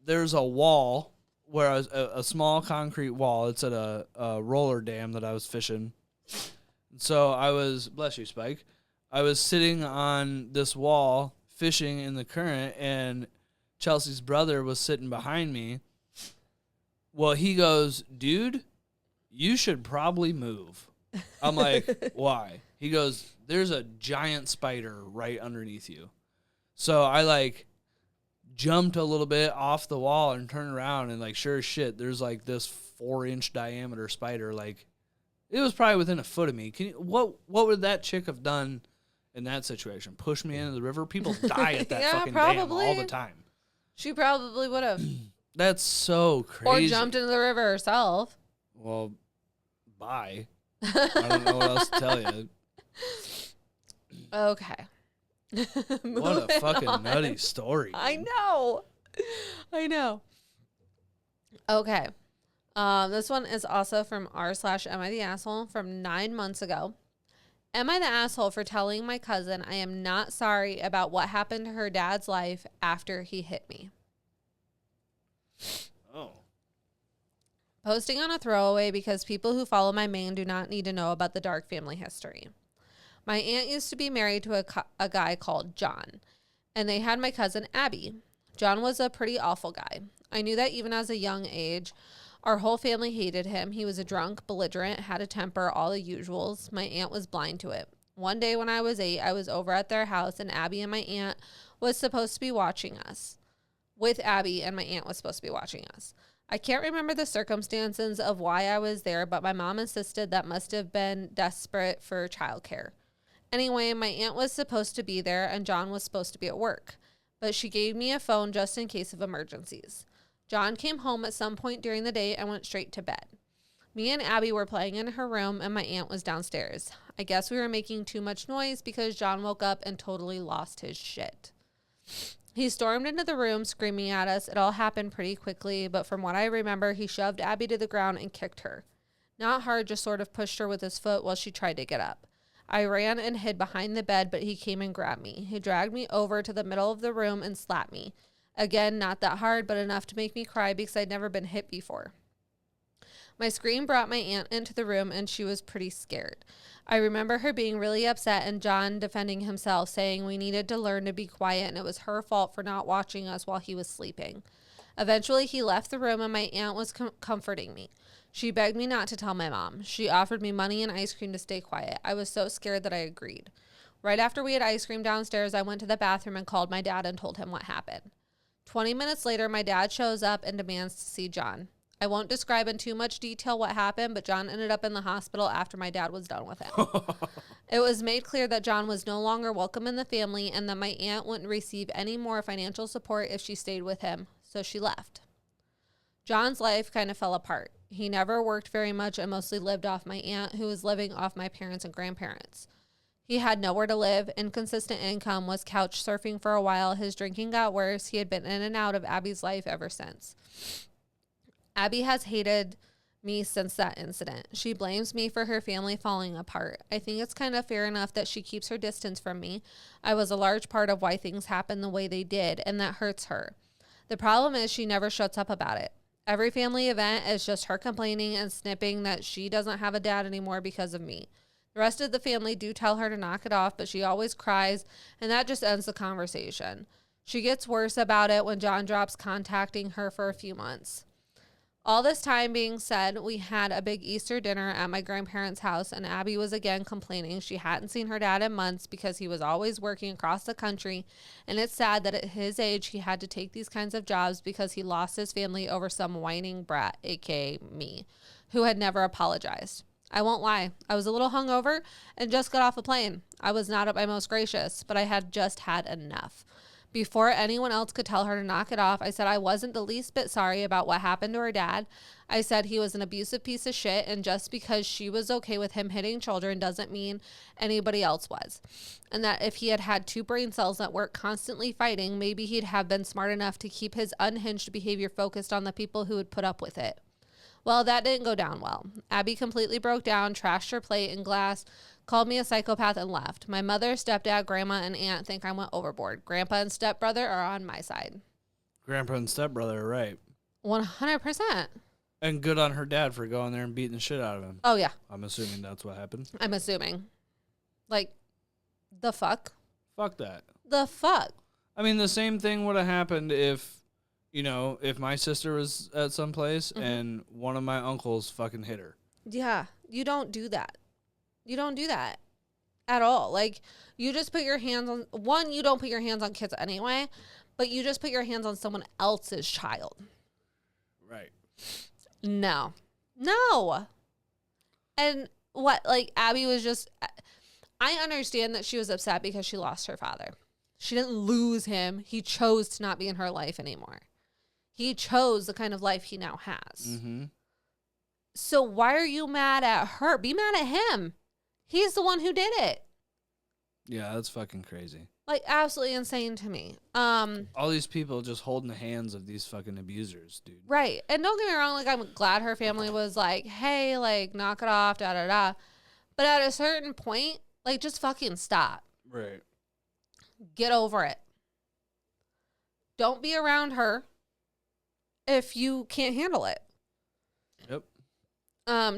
there's a wall where I was a small concrete wall. It's at a roller dam that I was fishing. So I was, bless you, Spike. I was sitting on this wall fishing in the current, and Chelsea's brother was sitting behind me. Well, he goes, dude, you should probably move. I'm like, why? He goes, there's a giant spider right underneath you. So I like jumped a little bit off the wall and turned around, and like sure as shit, there's like this 4-inch diameter spider. Like it was probably within a foot of me. What would that chick have done in that situation? Push me into the river? People die at that fucking dam all the time. She probably would have. That's so crazy. Or jumped into the river herself. Well, bye. I don't know what else to tell you. Okay. What a fucking nutty story. I know. Okay. This one is also from r/Am I the Asshole from 9 months ago. Am I the asshole for telling my cousin I am not sorry about what happened to her dad's life after he hit me? Oh. Posting on a throwaway because people who follow my main do not need to know about the dark family history. My aunt used to be married to a guy called John, and they had my cousin Abby. John was a pretty awful guy. I knew that even as a young age. Our whole family hated him. He was a drunk, belligerent, had a temper, all the usuals. My aunt was blind to it. One day when I was 8, I was over at their house, and Abby and my aunt was supposed to be watching us. With Abby and my aunt was supposed to be watching us. I can't remember the circumstances of why I was there, but my mom insisted that must have been desperate for childcare. Anyway, my aunt was supposed to be there, and John was supposed to be at work. But she gave me a phone just in case of emergencies. John came home at some point during the day and went straight to bed. Me and Abby were playing in her room, and my aunt was downstairs. I guess we were making too much noise because John woke up and totally lost his shit. He stormed into the room screaming at us. It all happened pretty quickly, but from what I remember, he shoved Abby to the ground and kicked her. Not hard, just sort of pushed her with his foot while she tried to get up. I ran and hid behind the bed, but he came and grabbed me. He dragged me over to the middle of the room and slapped me. Again, not that hard, but enough to make me cry because I'd never been hit before. My scream brought my aunt into the room, and she was pretty scared. I remember her being really upset and John defending himself, saying we needed to learn to be quiet and it was her fault for not watching us while he was sleeping. Eventually, he left the room and my aunt was comforting me. She begged me not to tell my mom. She offered me money and ice cream to stay quiet. I was so scared that I agreed. Right after we had ice cream downstairs, I went to the bathroom and called my dad and told him what happened. 20 minutes later, my dad shows up and demands to see John. I won't describe in too much detail what happened, but John ended up in the hospital after my dad was done with him. It was made clear that John was no longer welcome in the family and that my aunt wouldn't receive any more financial support if she stayed with him, so she left. John's life kind of fell apart. He never worked very much and mostly lived off my aunt, who was living off my parents and grandparents. He had nowhere to live, inconsistent income, was couch surfing for a while. His drinking got worse. He had been in and out of Abby's life ever since. Abby has hated me since that incident. She blames me for her family falling apart. I think it's kind of fair enough that she keeps her distance from me. I was a large part of why things happened the way they did, and that hurts her. The problem is she never shuts up about it. Every family event is just her complaining and snipping that she doesn't have a dad anymore because of me. The rest of the family do tell her to knock it off, but she always cries, and that just ends the conversation. She gets worse about it when John drops contacting her for a few months. All this time being said, we had a big Easter dinner at my grandparents' house, and Abby was again complaining she hadn't seen her dad in months because he was always working across the country, and it's sad that at his age he had to take these kinds of jobs because he lost his family over some whining brat, aka me, who had never apologized. I won't lie, I was a little hungover and just got off a plane. I was not at my most gracious, but I had just had enough. Before anyone else could tell her to knock it off, I said I wasn't the least bit sorry about what happened to her dad. I said he was an abusive piece of shit, and just because she was okay with him hitting children doesn't mean anybody else was. And that if he had had two brain cells that weren't constantly fighting, maybe he'd have been smart enough to keep his unhinged behavior focused on the people who would put up with it. Well, that didn't go down well. Abby completely broke down, trashed her plate and glass, called me a psychopath, and left. My mother, stepdad, grandma, and aunt think I went overboard. Grandpa and stepbrother are on my side. Grandpa and stepbrother are right. 100%. And good on her dad for going there and beating the shit out of him. Oh, yeah. I'm assuming that's what happened. I'm assuming. Like, the fuck? Fuck that. The fuck? I mean, the same thing would have happened if my sister was at some place and one of my uncles fucking hit her. Yeah. You don't do that. You don't do that at all. Like, you just put your hands on, one, you don't put your hands on kids anyway, but you just put your hands on someone else's child. Right. No. And what, like, Abby was just, I understand that she was upset because she lost her father. She didn't lose him. He chose to not be in her life anymore. He chose the kind of life he now has. Mm-hmm. So why are you mad at her? Be mad at him. He's the one who did it. Yeah, that's fucking crazy. Like, absolutely insane to me. All these people just holding the hands of these fucking abusers, dude. Right. And don't get me wrong, like, I'm glad her family was like, hey, like, knock it off, da-da-da. But at a certain point, like, just fucking stop. Right. Get over it. Don't be around her if you can't handle it. Yep.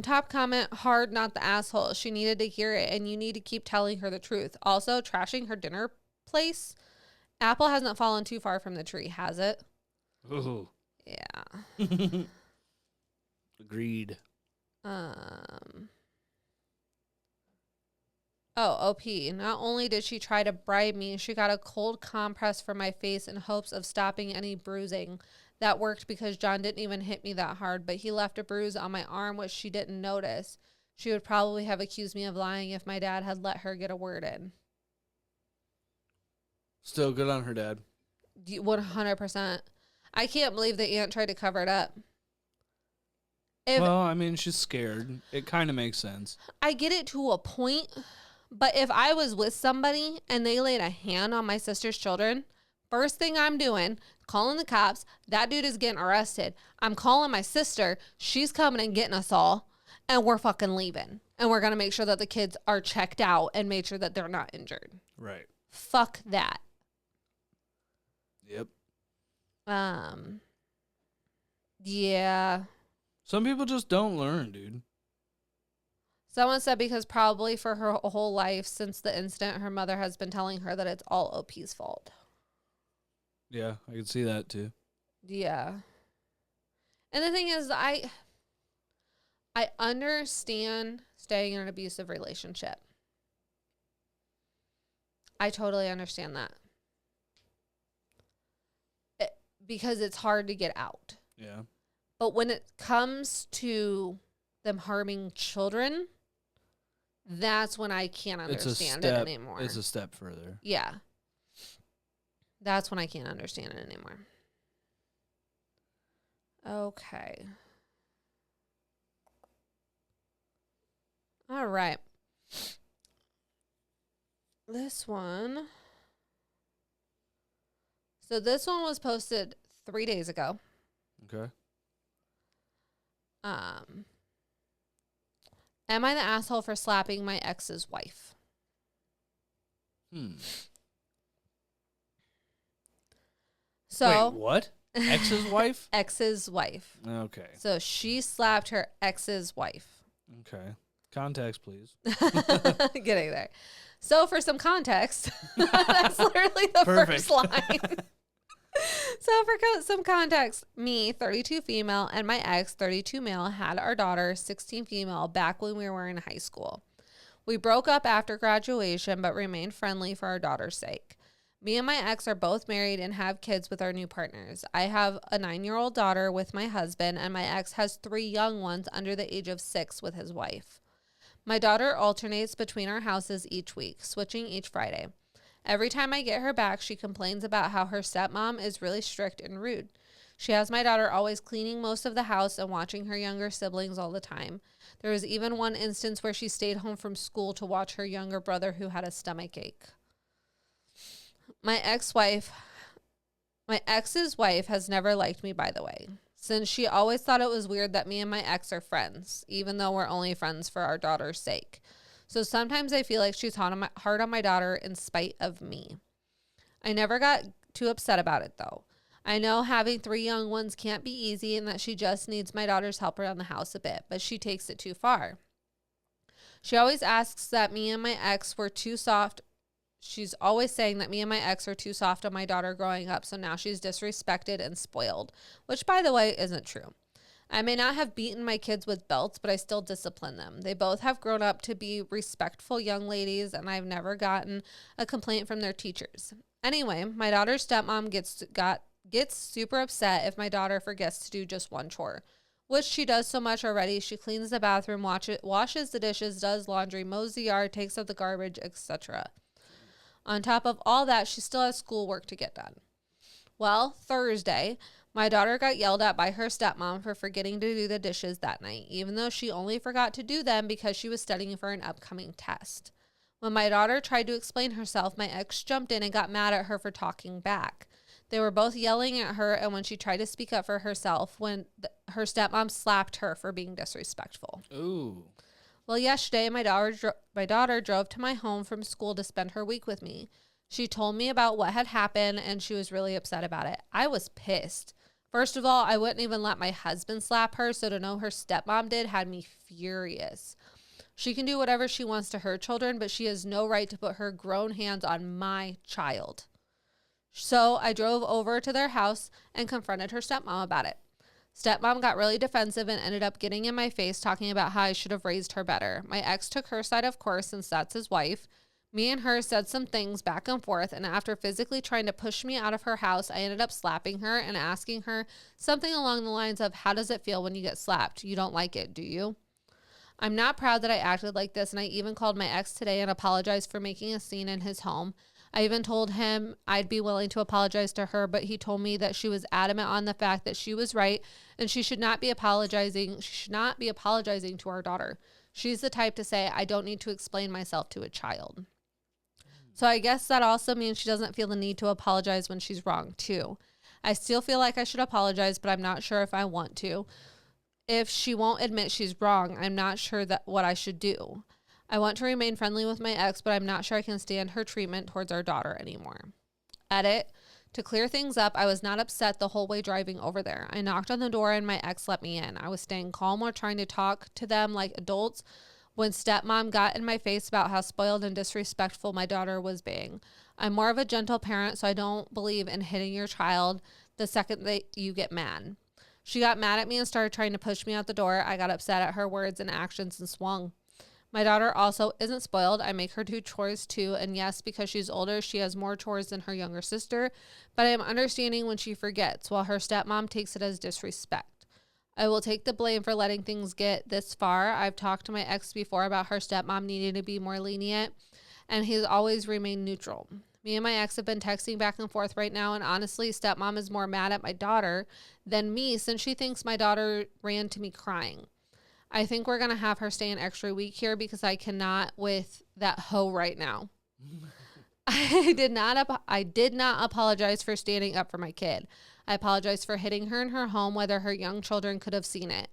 Top comment, hard, not the asshole. She needed to hear it, and you need to keep telling her the truth. Also, trashing her dinner place. Apple hasn't fallen too far from the tree, has it? Ooh. Yeah. Agreed. OP. Not only did she try to bribe me, she got a cold compress for my face in hopes of stopping any bruising. That worked because John didn't even hit me that hard, but he left a bruise on my arm, which she didn't notice. She would probably have accused me of lying if my dad had let her get a word in. Still good on her dad. 100%. I can't believe the aunt tried to cover it up. Well, I mean, she's scared. It kind of makes sense. I get it to a point, but if I was with somebody and they laid a hand on my sister's children, First thing I'm doing, calling the cops. That dude is getting arrested. I'm calling my sister. She's coming and getting us all. And we're fucking leaving. And we're going to make sure that the kids are checked out and make sure that they're not injured. Right. Fuck that. Yep. Yeah. Some people just don't learn, dude. Someone said because probably for her whole life since the incident, her mother has been telling her that it's all OP's fault. Yeah, I can see that too. Yeah. And the thing is, I understand staying in an abusive relationship. I totally understand that. Because it's hard to get out. Yeah. But when it comes to them harming children, that's when I can't understand it anymore. It's a step further. Yeah. That's when I can't understand it anymore. Okay. All right. This one. So this one was posted 3 days ago. Okay. Am I the asshole for slapping my ex's wife? So wait, what? Ex's wife? Ex's wife. Okay. So she slapped her ex's wife. Okay. Context, please. Getting there. So for some context, that's literally the first line. So for some context, me, 32 female, and my ex, 32 male, had our daughter, 16 female, back when we were in high school. We broke up after graduation, but remained friendly for our daughter's sake. Me and my ex are both married and have kids with our new partners. I have a 9-year-old daughter with my husband, and my ex has 3 young ones under the age of 6 with his wife. My daughter alternates between our houses each week, switching each Friday. Every time I get her back, she complains about how her stepmom is really strict and rude. She has my daughter always cleaning most of the house and watching her younger siblings all the time. There was even one instance where she stayed home from school to watch her younger brother who had a stomach ache. My ex's wife has never liked me, by the way, since she always thought it was weird that me and my ex are friends, even though we're only friends for our daughter's sake. So sometimes I feel like she's hard on my daughter in spite of me. I never got too upset about it, though. I know having 3 young ones can't be easy and that she just needs my daughter's help around the house a bit, but she takes it too far. She always asks that me and my ex were too soft. She's always saying that me and my ex are too soft on my daughter growing up, so now she's disrespected and spoiled, which, by the way, isn't true. I may not have beaten my kids with belts, but I still discipline them. They both have grown up to be respectful young ladies, and I've never gotten a complaint from their teachers. Anyway, my daughter's stepmom gets super upset if my daughter forgets to do just one chore, which she does so much already. She cleans the bathroom, washes the dishes, does laundry, mows the yard, takes out the garbage, etc. On top of all that, she still has schoolwork to get done. Well, Thursday, my daughter got yelled at by her stepmom for forgetting to do the dishes that night, even though she only forgot to do them because she was studying for an upcoming test. When my daughter tried to explain herself, my ex jumped in and got mad at her for talking back. They were both yelling at her, and when she tried to speak up for herself, her stepmom slapped her for being disrespectful. Ooh. Well, yesterday, my daughter drove to my home from school to spend her week with me. She told me about what had happened, and she was really upset about it. I was pissed. First of all, I wouldn't even let my husband slap her, so to know her stepmom did had me furious. She can do whatever she wants to her children, but she has no right to put her grown hands on my child. So I drove over to their house and confronted her stepmom about it. Stepmom got really defensive and ended up getting in my face talking about how I should have raised her better. My ex took her side, of course, since that's his wife. Me and her said some things back and forth, and after physically trying to push me out of her house, I ended up slapping her and asking her something along the lines of, "How does it feel when you get slapped? You don't like it, do you?" I'm not proud that I acted like this, and I even called my ex today and apologized for making a scene in his home. I even told him I'd be willing to apologize to her, but he told me that she was adamant on the fact that she was right and she should not be apologizing. She should not be apologizing to our daughter. She's the type to say, "I don't need to explain myself to a child." So I guess that also means she doesn't feel the need to apologize when she's wrong, too. I still feel like I should apologize, but I'm not sure if I want to. If she won't admit she's wrong, I'm not sure that what I should do. I want to remain friendly with my ex, but I'm not sure I can stand her treatment towards our daughter anymore. Edit. To clear things up, I was not upset the whole way driving over there. I knocked on the door and my ex let me in. I was staying calm while trying to talk to them like adults when stepmom got in my face about how spoiled and disrespectful my daughter was being. I'm more of a gentle parent, so I don't believe in hitting your child the second that you get mad. She got mad at me and started trying to push me out the door. I got upset at her words and actions and swung. My daughter also isn't spoiled. I make her do chores too. And yes, because she's older, she has more chores than her younger sister. But I am understanding when she forgets, while her stepmom takes it as disrespect. I will take the blame for letting things get this far. I've talked to my ex before about her stepmom needing to be more lenient, and he's always remained neutral. Me and my ex have been texting back and forth right now, and honestly, stepmom is more mad at my daughter than me since she thinks my daughter ran to me crying. I think we're going to have her stay an extra week here because I cannot with that hoe right now. I did not apologize for standing up for my kid. I apologize for hitting her in her home, whether her young children could have seen it.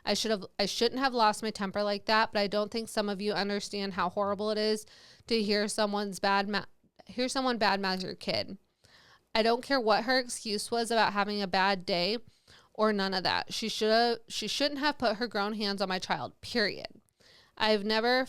I shouldn't have lost my temper like that, but I don't think some of you understand how horrible it is to hear someone badmouth your kid. I don't care what her excuse was about having a bad day or none of that. She shouldn't have put her grown hands on my child, period. I've never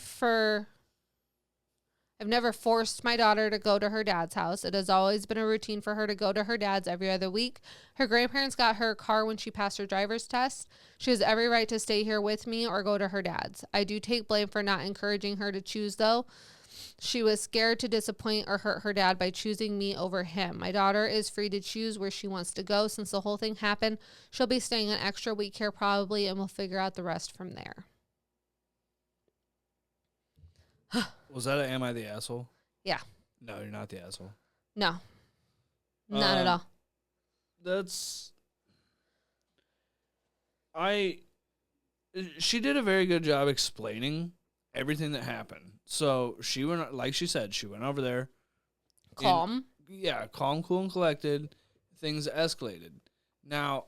forced my daughter to go to her dad's house. It has always been a routine for her to go to her dad's every other week. Her grandparents got her a car when she passed her driver's test. She has every right to stay here with me or go to her dad's. I do take blame for not encouraging her to choose, though. She was scared to disappoint or hurt her dad by choosing me over him. My daughter is free to choose where she wants to go. Since the whole thing happened, she'll be staying an extra week here probably, and we'll figure out the rest from there. Was that Am I the Asshole? Yeah. No, you're not the asshole. No. Not at all. She did a very good job explaining everything that happened. So she went, like she said, she went over there. Calm. Calm, cool, and collected. Things escalated. Now,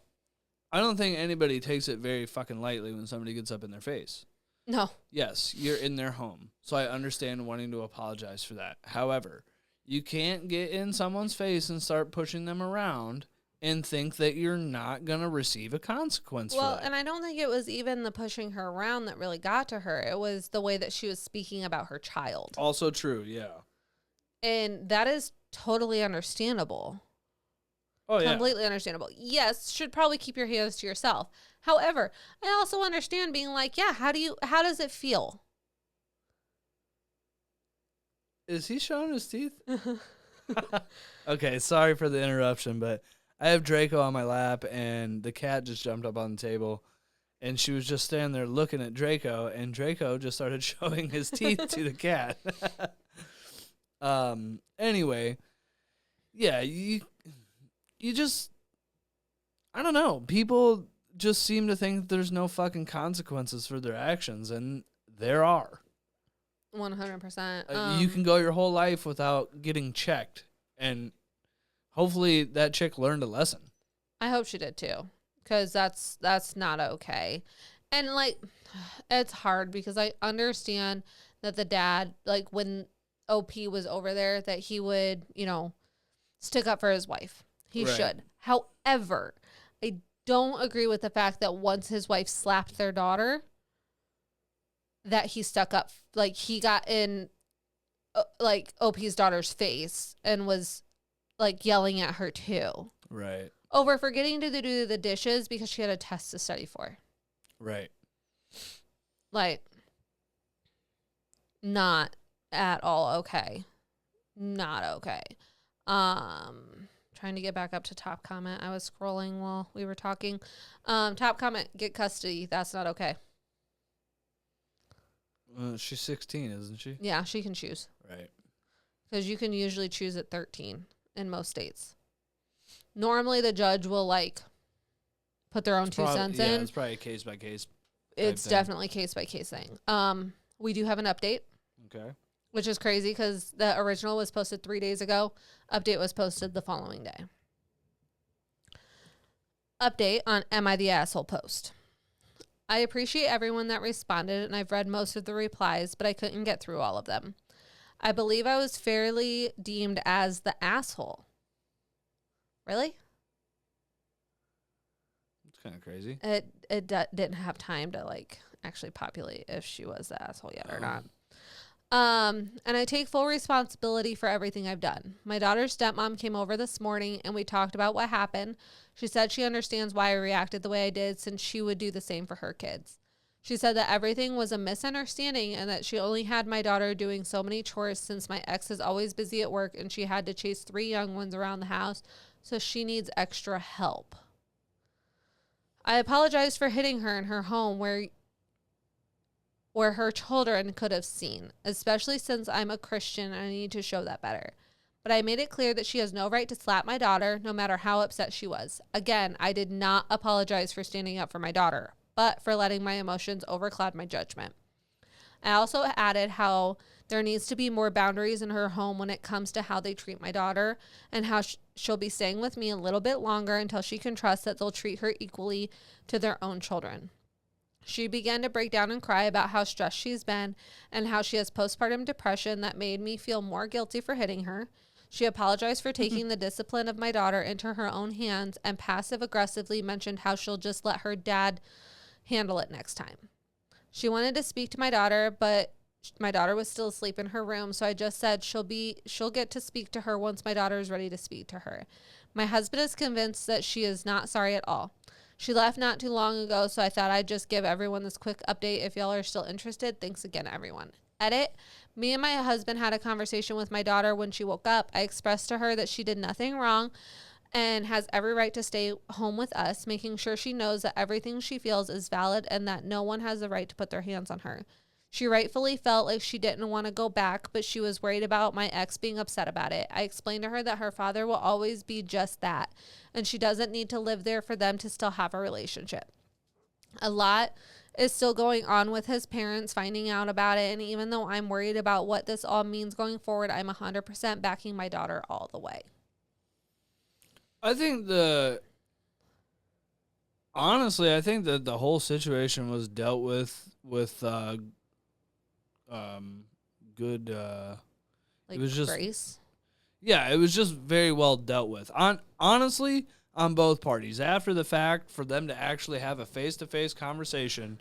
I don't think anybody takes it very fucking lightly when somebody gets up in their face. No. Yes, you're in their home. So I understand wanting to apologize for that. However, you can't get in someone's face and start pushing them around and think that you're not going to receive a consequence for that. Well, and I don't think it was even the pushing her around that really got to her. It was the way that she was speaking about her child. Also true, yeah. And that is totally understandable. Oh, yeah. Completely understandable. Yes, should probably keep your hands to yourself. However, I also understand being like, yeah, how does it feel? Is he showing his teeth? Okay, sorry for the interruption, but I have Draco on my lap, and the cat just jumped up on the table, and she was just standing there looking at Draco, and Draco just started showing his teeth to the cat. Anyway, yeah, you just, I don't know. People just seem to think that there's no fucking consequences for their actions, and there are. 100%. You can go your whole life without getting checked, and hopefully that chick learned a lesson. I hope she did too, because that's not okay. And like, it's hard because I understand that the dad, like when OP was over there, that he would, stick up for his wife. He should. However, I don't agree with the fact that once his wife slapped their daughter, that he stuck up, like he got in like OP's daughter's face and was like yelling at her too. Right. Over forgetting to do the dishes because she had a test to study for. Right. Like, not at all okay. Not okay. Trying to get back up to top comment. I was scrolling while we were talking. Top comment, get custody. That's not okay. She's 16, isn't she? Yeah, she can choose. Right. Because you can usually choose at 13 in most states. Normally, the judge will, like, put their own 2 cents in. Yeah, it's probably a case-by-case It's definitely case-by-case thing. We do have an update. Okay. which is crazy because the original was posted 3 days ago. Update was posted the following day. Update on Am I the Asshole post. I appreciate everyone that responded, and I've read most of the replies, but I couldn't get through all of them. I believe I was fairly deemed as the asshole. Really? It's kind of crazy. It didn't have time to like actually populate if she was the asshole yet or not. And I take full responsibility for everything I've done. My daughter's stepmom came over this morning and we talked about what happened. She said she understands why I reacted the way I did since she would do the same for her kids. She said that everything was a misunderstanding and that she only had my daughter doing so many chores since my ex is always busy at work and she had to chase 3 young ones around the house, so she needs extra help. I apologized for hitting her in her home where her children could have seen, especially since I'm a Christian and I need to show that better. But I made it clear that she has no right to slap my daughter, no matter how upset she was. Again, I did not apologize for standing up for my daughter, but for letting my emotions overcloud my judgment. I also added how there needs to be more boundaries in her home when it comes to how they treat my daughter, and how she'll be staying with me a little bit longer until she can trust that they'll treat her equally to their own children. She began to break down and cry about how stressed she's been and how she has postpartum depression that made me feel more guilty for hitting her. She apologized for taking the discipline of my daughter into her own hands and passive-aggressively mentioned how she'll just let her dad handle it next time. She wanted to speak to my daughter, but my daughter was still asleep in her room, so I just said she'll get to speak to her once my daughter is ready to speak to her. My husband is convinced that she is not sorry at all. She left not too long ago, so I thought I'd just give everyone this quick update if y'all are still interested. Thanks again, everyone. Edit. Me and my husband had a conversation with my daughter when she woke up. I expressed to her that she did nothing wrong and has every right to stay home with us, making sure she knows that everything she feels is valid and that no one has the right to put their hands on her. She rightfully felt like she didn't want to go back, but she was worried about my ex being upset about it. I explained to her that her father will always be just that, and she doesn't need to live there for them to still have a relationship. A lot is still going on with his parents finding out about it, and even though I'm worried about what this all means going forward, I'm 100% backing my daughter all the way. I think honestly, I think that the whole situation was dealt with good Like, it was just grace. Yeah, it was just very well dealt with. Honestly, on both parties. After the fact, for them to actually have a face-to-face conversation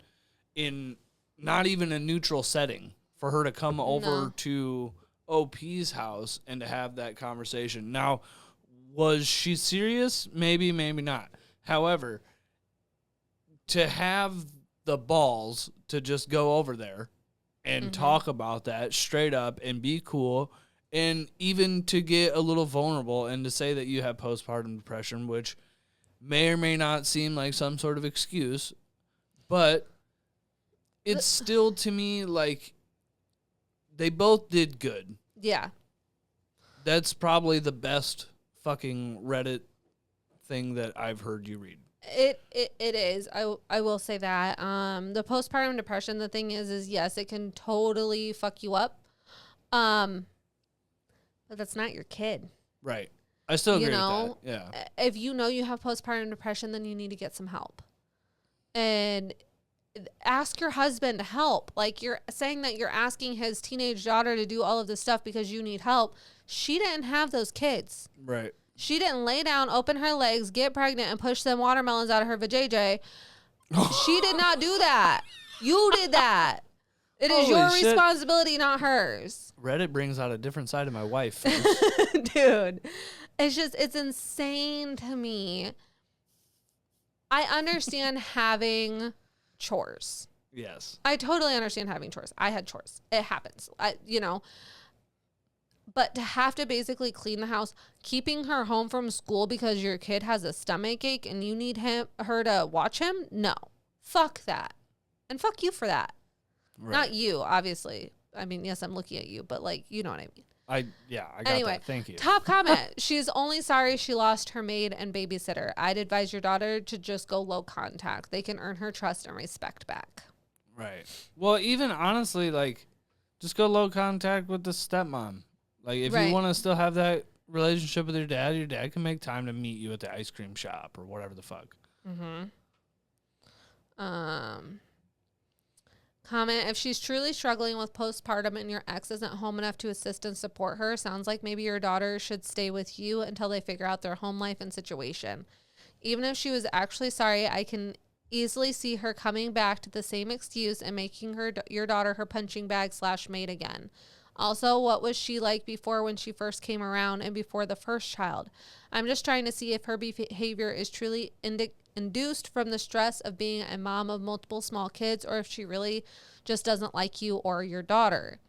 in not even a neutral setting, for her to come over to OP's house and to have that conversation. Now, was she serious? Maybe, maybe not. However, to have the balls to just go over there and talk about that straight up and be cool, and even to get a little vulnerable and to say that you have postpartum depression, which may or may not seem like some sort of excuse, but it's still, to me, like, they both did good. Yeah. That's probably the best fucking Reddit thing that I've heard you read. It is. I will say that. The postpartum depression, the thing is yes, it can totally fuck you up. But that's not your kid. Right. I still agree with that. Yeah. If you know you have postpartum depression, then you need to get some help. And ask your husband to help. Like, you're saying that you're asking his teenage daughter to do all of this stuff because you need help. She didn't have those kids. Right. She didn't lay down, open her legs, get pregnant, and push them watermelons out of her vajayjay. She did not do that. You did that. It is your responsibility, not hers. Reddit brings out a different side of my wife. Dude, it's insane to me. I understand having chores. Yes. I totally understand having chores. I had chores. It happens. But to have to basically clean the house, keeping her home from school because your kid has a stomach ache and you need her to watch him? No. Fuck that. And fuck you for that. Right. Not you, obviously. I mean, yes, I'm looking at you, but like, you know what I mean. I got that. Thank you. Top comment. She's only sorry she lost her maid and babysitter. I'd advise your daughter to just go low contact. They can earn her trust and respect back. Right. Well, even honestly, like, just go low contact with the stepmom. Like, if you want to still have that relationship with your dad can make time to meet you at the ice cream shop or whatever the fuck. Mm-hmm. Comment, if she's truly struggling with postpartum and your ex isn't home enough to assist and support her, sounds like maybe your daughter should stay with you until they figure out their home life and situation. Even if she was actually sorry, I can easily see her coming back to the same excuse and making your daughter her punching bag / maid again. Also, what was she like before when she first came around and before the first child? I'm just trying to see if her behavior is truly induced from the stress of being a mom of multiple small kids, or if she really just doesn't like you or your daughter.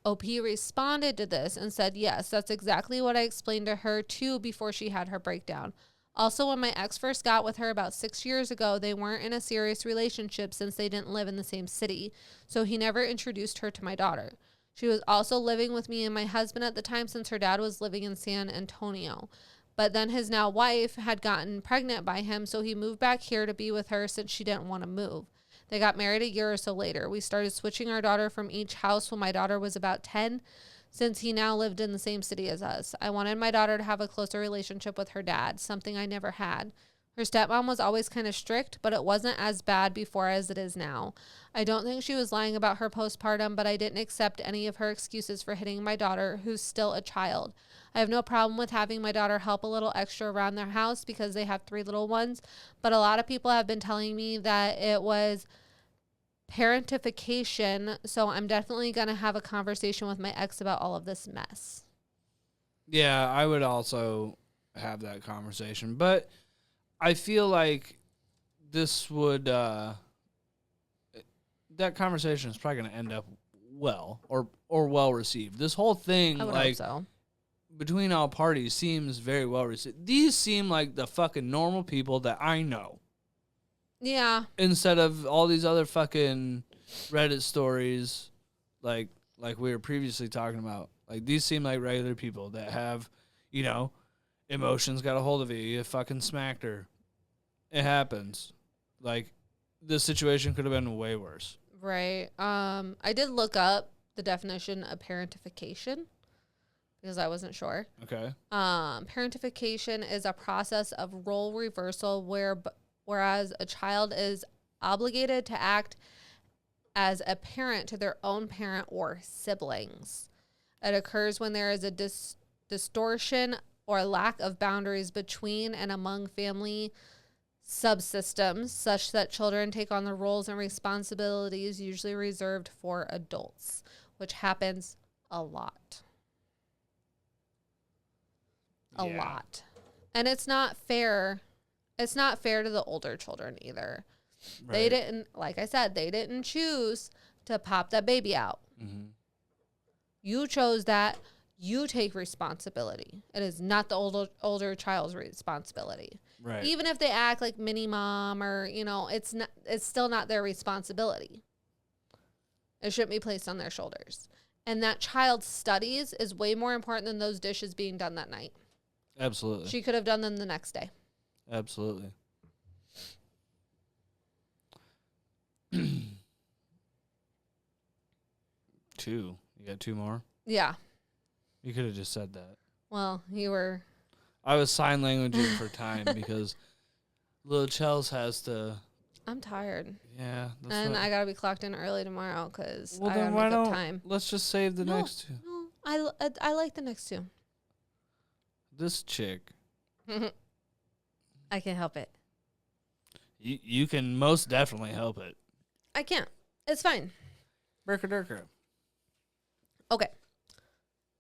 OP responded to this and said, yes, that's exactly what I explained to her too before she had her breakdown. Also, when my ex first got with her about 6 years ago, they weren't in a serious relationship since they didn't live in the same city, so he never introduced her to my daughter. She was also living with me and my husband at the time since her dad was living in San Antonio. But then his now wife had gotten pregnant by him, so he moved back here to be with her since she didn't want to move. They got married a year or so later. We started switching our daughter from each house when my daughter was about 10, since he now lived in the same city as us. I wanted my daughter to have a closer relationship with her dad, something I never had. Her stepmom was always kind of strict, but it wasn't as bad before as it is now. I don't think she was lying about her postpartum, but I didn't accept any of her excuses for hitting my daughter, who's still a child. I have no problem with having my daughter help a little extra around their house because they have 3 little ones, but a lot of people have been telling me that it was parentification, so I'm definitely going to have a conversation with my ex about all of this mess. Yeah, I would also have that conversation, but I feel like this would, that conversation is probably going to end up well or well received. This whole thing, I would hope so. Between all parties seems very well received. These seem like the fucking normal people that I know. Yeah. Instead of all these other fucking Reddit stories like we were previously talking about. Like, these seem like regular people that have, emotions got a hold of you. You fucking smacked her. It happens. Like, this situation could have been way worse. Right. I did look up the definition of parentification because I wasn't sure. Okay. Parentification is a process of role reversal whereas a child is obligated to act as a parent to their own parent or siblings. It occurs when there is a distortion or lack of boundaries between and among family subsystems, such that children take on the roles and responsibilities usually reserved for adults, which happens a lot. A lot. And it's not fair. It's not fair to the older children either. Right. They didn't, like I said, they didn't choose to pop that baby out. Mm-hmm. You chose that. You take responsibility. It is not the older child's responsibility. Right. Even if they act like mini mom or, it's still not their responsibility. It shouldn't be placed on their shoulders. And that child's studies is way more important than those dishes being done that night. Absolutely. She could have done them the next day. Absolutely. 2. You got 2 more? Yeah. You could have just said that. Well, you were... I was sign languaging for time because little Chels has to... I'm tired. Yeah. And I got to be clocked in early tomorrow because I got to make up time. Let's just save the next 2. No, I like the next 2. This chick... I can't help it. You can most definitely help it. I can't. It's fine. Burka. Okay.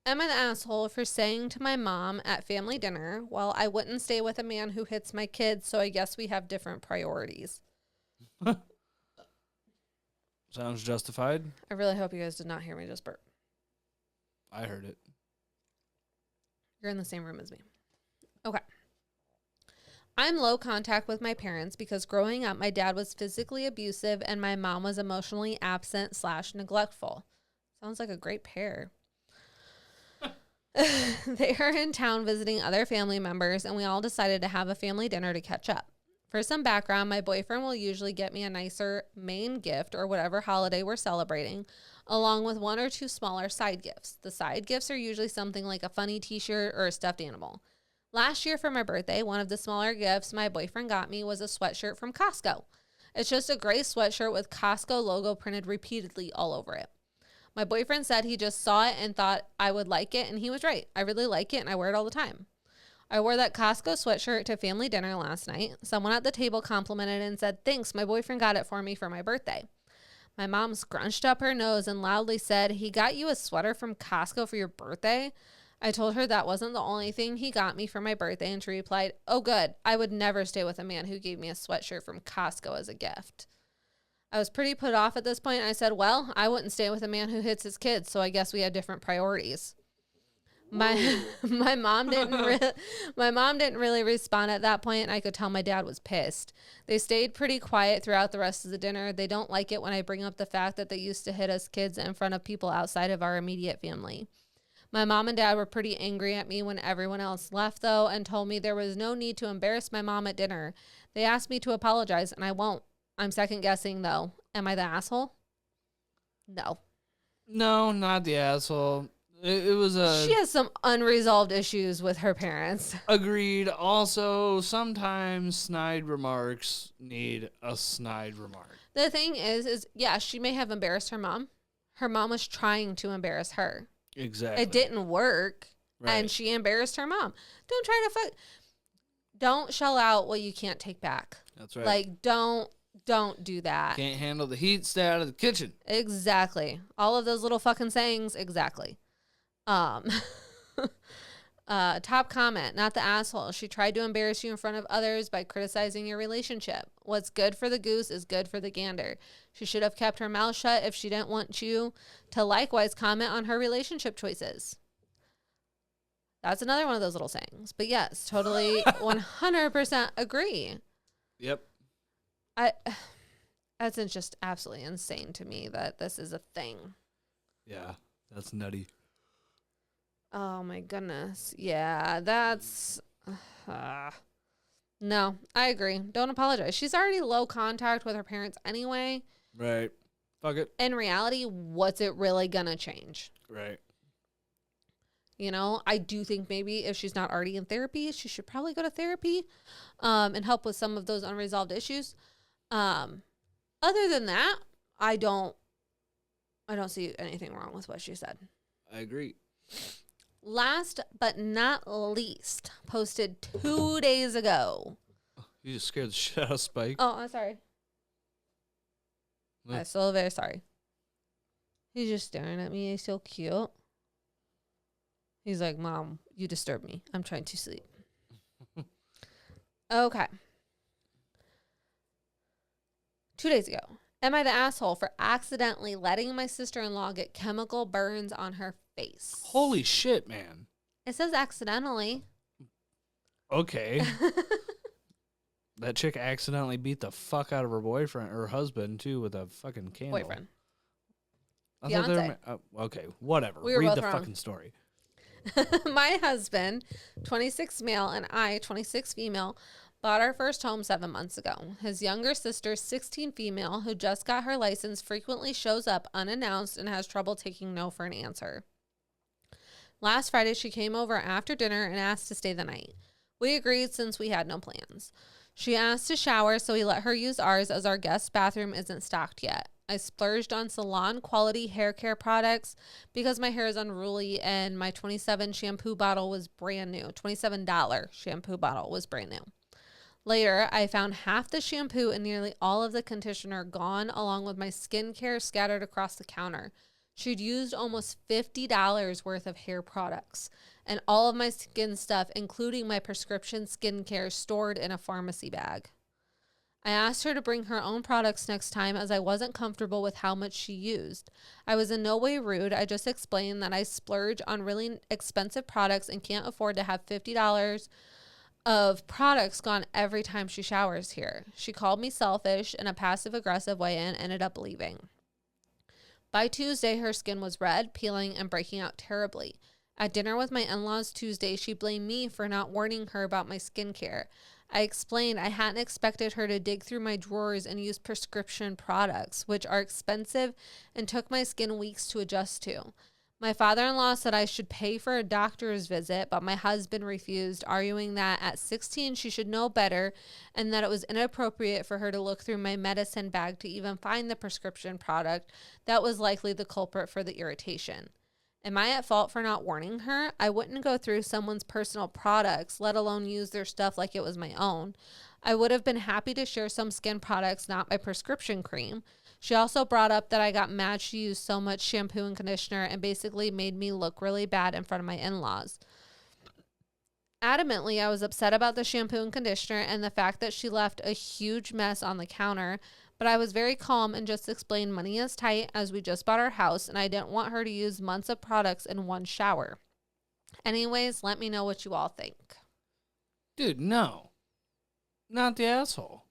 Am I the asshole for saying to my mom at family dinner, well, I wouldn't stay with a man who hits my kids, so I guess we have different priorities. Sounds justified. I really hope you guys did not hear me just burp. I heard it. You're in the same room as me. Okay. I'm low contact with my parents because growing up, my dad was physically abusive and my mom was emotionally absent / neglectful. Sounds like a great pair. They are in town visiting other family members and we all decided to have a family dinner to catch up. For some background, my boyfriend will usually get me a nicer main gift or whatever holiday we're celebrating, along with one or two smaller side gifts. The side gifts are usually something like a funny t-shirt or a stuffed animal. Last year for my birthday, one of the smaller gifts my boyfriend got me was a sweatshirt from Costco. It's just a gray sweatshirt with Costco logo printed repeatedly all over it. My boyfriend said he just saw it and thought I would like it, and he was right. I really like it, and I wear it all the time. I wore that Costco sweatshirt to family dinner last night. Someone at the table complimented and said, "Thanks, my boyfriend got it for me for my birthday." My mom scrunched up her nose and loudly said, "He got you a sweater from Costco for your birthday?" I told her that wasn't the only thing he got me for my birthday, and she replied, "Oh, good. I would never stay with a man who gave me a sweatshirt from Costco as a gift." I was pretty put off at this point. I said, "Well, I wouldn't stay with a man who hits his kids, so I guess we had different priorities." My mom didn't really respond at that point, and I could tell my dad was pissed. They stayed pretty quiet throughout the rest of the dinner. They don't like it when I bring up the fact that they used to hit us kids in front of people outside of our immediate family. My mom and dad were pretty angry at me when everyone else left, though, and told me there was no need to embarrass my mom at dinner. They asked me to apologize, and I won't. I'm second guessing, though. Am I the asshole? No. No, not the asshole. It was a... She has some unresolved issues with her parents. Agreed. Also, sometimes snide remarks need a snide remark. The thing is, yeah, she may have embarrassed her mom. Her mom was trying to embarrass her. Exactly. It didn't work, right. And she embarrassed her mom. Don't shell out what you can't take back. That's right. Like, don't do that. Can't handle the heat, stay out of the kitchen. Exactly. All of those little fucking sayings, exactly. Top comment, not the asshole. She tried to embarrass you in front of others by criticizing your relationship. What's good for the goose is good for the gander. She should have kept her mouth shut if she didn't want you to likewise comment on her relationship choices. That's another one of those little sayings. But yes, totally 100% agree. Yep. That's just absolutely insane to me that this is a thing. Yeah, that's nutty. Oh my goodness. Yeah, that's... no, I agree. Don't apologize. She's already low contact with her parents anyway. Right. Fuck it. In reality, what's it really gonna change? Right. You know, I do think maybe if she's not already in therapy, she should probably go to therapy and help with some of those unresolved issues. Other than that, I don't see anything wrong with what she said. I agree. Last but not least, posted 2 days ago. You just scared the shit out of Spike. Oh, I'm sorry. What? I'm so very sorry. He's just staring at me. He's so cute. He's like, "Mom, you disturb me. I'm trying to sleep." Okay. 2 days ago. Am I the asshole for accidentally letting my sister-in-law get chemical burns on her face? Holy shit, man. It says accidentally. Okay. That chick accidentally beat the fuck out of her boyfriend or husband, too, with a fucking candle. Boyfriend. Fiance. Okay, whatever. We were Read both the wrong. fucking story. My husband, 26 male, and I, 26 female, bought our first home 7 months ago. His younger sister, 16 female, who just got her license, frequently shows up unannounced and has trouble taking no for an answer. Last Friday, she came over after dinner and asked to stay the night. We agreed since we had no plans. She asked to shower, so we let her use ours as our guest bathroom isn't stocked yet. I splurged on salon quality hair care products because my hair is unruly, and my $27 shampoo bottle was brand new. $27 shampoo bottle was brand new. Later, I found half the shampoo and nearly all of the conditioner gone, along with my skincare scattered across the counter. She'd used almost $50 worth of hair products and all of my skin stuff, including my prescription skincare, stored in a pharmacy bag. I asked her to bring her own products next time as I wasn't comfortable with how much she used. I was in no way rude. I just explained that I splurge on really expensive products and can't afford to have $50 of products gone every time she showers here. She called me selfish in a passive-aggressive way and ended up leaving. By Tuesday, her skin was red, peeling, and breaking out terribly. At dinner with my in-laws Tuesday, she blamed me for not warning her about my skincare. I explained I hadn't expected her to dig through my drawers and use prescription products, which are expensive and took my skin weeks to adjust to. My father-in-law said I should pay for a doctor's visit, but my husband refused, arguing that at 16 she should know better and that it was inappropriate for her to look through my medicine bag to even find the prescription product that was likely the culprit for the irritation. Am I at fault for not warning her? I wouldn't go through someone's personal products, let alone use their stuff like it was my own. I would have been happy to share some skin products, not my prescription cream. She also brought up that I got mad she used so much shampoo and conditioner and basically made me look really bad in front of my in-laws. Adamantly, I was upset about the shampoo and conditioner and the fact that she left a huge mess on the counter, but I was very calm and just explained money is tight as we just bought our house and I didn't want her to use months of products in one shower. Anyways, let me know what you all think. Dude, no. Not the asshole.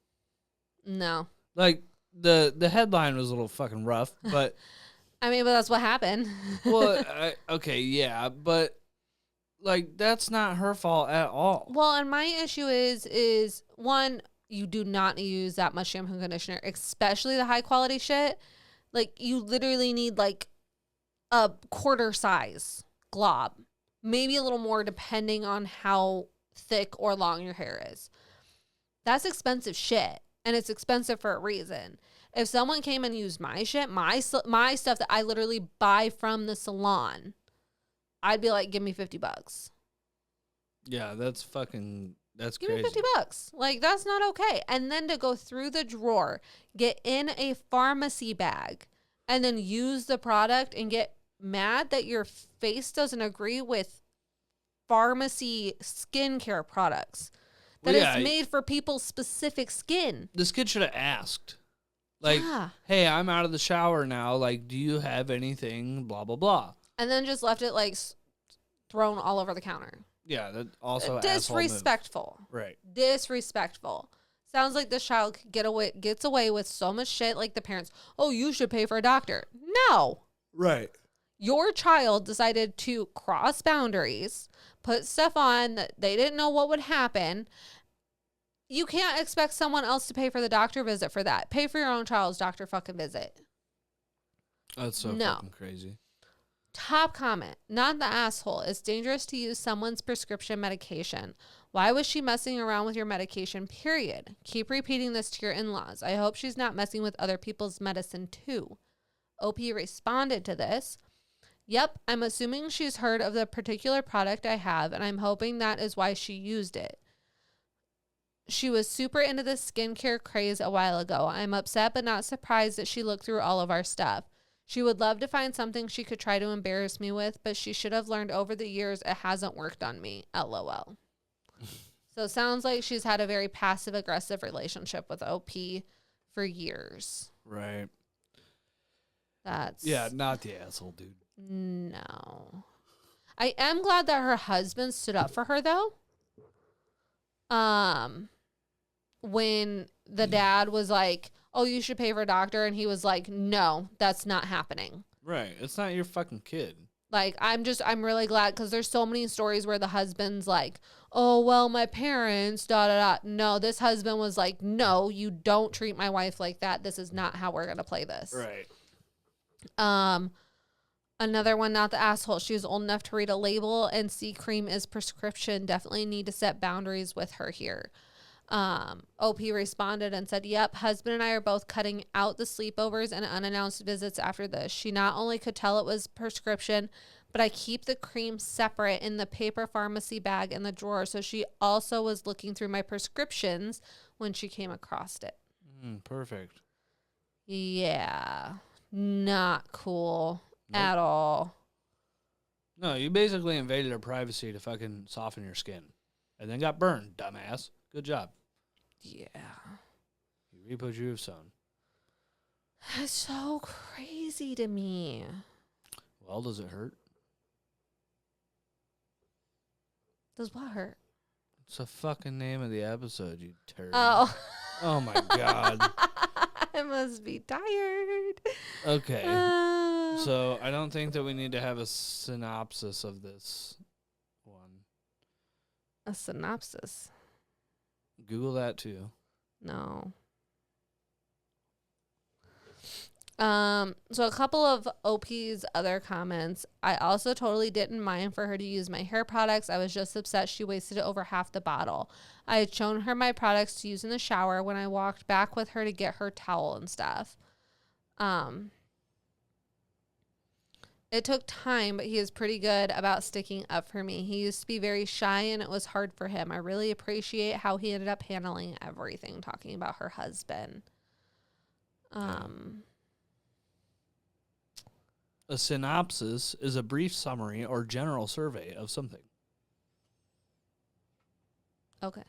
No. Like, the headline was a little fucking rough, but... I mean, but that's what happened. Well, okay, yeah, but, like, that's not her fault at all. Well, and my issue is one, you do not need to use that much shampoo and conditioner, especially the high-quality shit. Like, you literally need, like, a quarter size glob. Maybe a little more depending on how thick or long your hair is. That's expensive shit. And it's expensive for a reason. If someone came and used my shit, my stuff that I literally buy from the salon, I'd be like, give me $50. Yeah, that's crazy. Give me $50. Like, that's not okay. And then to go through the drawer, get in a pharmacy bag, and then use the product and get mad that your face doesn't agree with pharmacy skincare products. That is made for people's specific skin. This kid should have asked. Like, hey, I'm out of the shower now. Like, do you have anything? Blah, blah, blah. And then just left it, like, thrown all over the counter. Yeah, that also disrespectful. Right. Disrespectful. Sounds like this child gets away with so much shit like the parents. Oh, you should pay for a doctor. No. Right. Your child decided to cross boundaries, put stuff on that they didn't know what would happen. You can't expect someone else to pay for the doctor visit for that. Pay for your own child's doctor fucking visit. That's so fucking crazy. Top comment. Not the asshole. It's dangerous to use someone's prescription medication. Why was she messing around with your medication, period? Keep repeating this to your in-laws. I hope she's not messing with other people's medicine too. OP responded to this. Yep, I'm assuming she's heard of the particular product I have, and I'm hoping that is why she used it. She was super into the skincare craze a while ago. I'm upset but not surprised that she looked through all of our stuff. She would love to find something she could try to embarrass me with, but she should have learned over the years it hasn't worked on me. LOL. So it sounds like she's had a very passive-aggressive relationship with OP for years. Right. That's... Yeah, not the asshole, dude. No. I am glad that her husband stood up for her, though. When the dad was like, oh, you should pay for a doctor, and he was like, no, that's not happening. Right. It's not your fucking kid. Like, I'm really glad, because there's so many stories where the husband's like, oh, well, my parents, da-da-da. No, this husband was like, no, you don't treat my wife like that. This is not how we're going to play this. Right. Another one, not the asshole. She was old enough to read a label and see cream is prescription. Definitely need to set boundaries with her here. OP responded and said, yep, husband and I are both cutting out the sleepovers and unannounced visits after this. She not only could tell it was prescription, but I keep the cream separate in the paper pharmacy bag in the drawer. So she also was looking through my prescriptions when she came across it. Perfect. Yeah. Not cool. Nope. At all. No, you basically invaded her privacy to fucking soften your skin. And then got burned, dumbass. Good job. Yeah. You reap what you have sown. That's so crazy to me. Well, does it hurt? Does what hurt? It's the fucking name of the episode, you turd. Oh. Oh, my God. I must be tired. Okay. So I don't think that we need to have a synopsis of this one. A synopsis? Google that too. No. So a couple of OP's other comments. I also totally didn't mind for her to use my hair products. I was just upset she wasted over half the bottle. I had shown her my products to use in the shower when I walked back with her to get her towel and stuff. It took time, but he is pretty good about sticking up for me. He used to be very shy and it was hard for him. I really appreciate how he ended up handling everything, talking about her husband. A synopsis is a brief summary or general survey of something. Okay.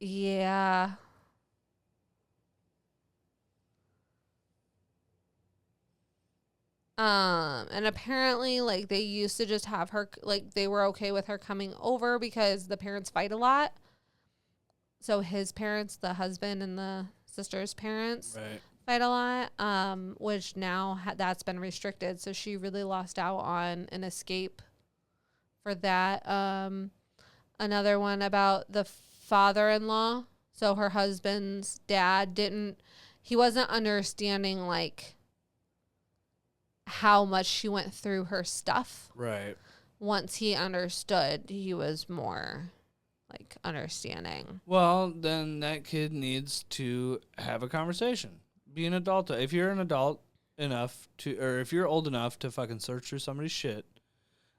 Yeah. And apparently, like, they used to just have her, like, they were okay with her coming over because the parents fight a lot. So his parents, the husband and the sister's parents, right, fight a lot, which now that's been restricted. So she really lost out on an escape for that. Another one about the father-in-law. So her husband's dad he wasn't understanding, like, how much she went through her stuff. right. Once he understood, he was more, like, understanding. Well, then that kid needs to have a conversation. Be an adult. If you're an adult enough to, or if you're old enough to fucking search through somebody's shit,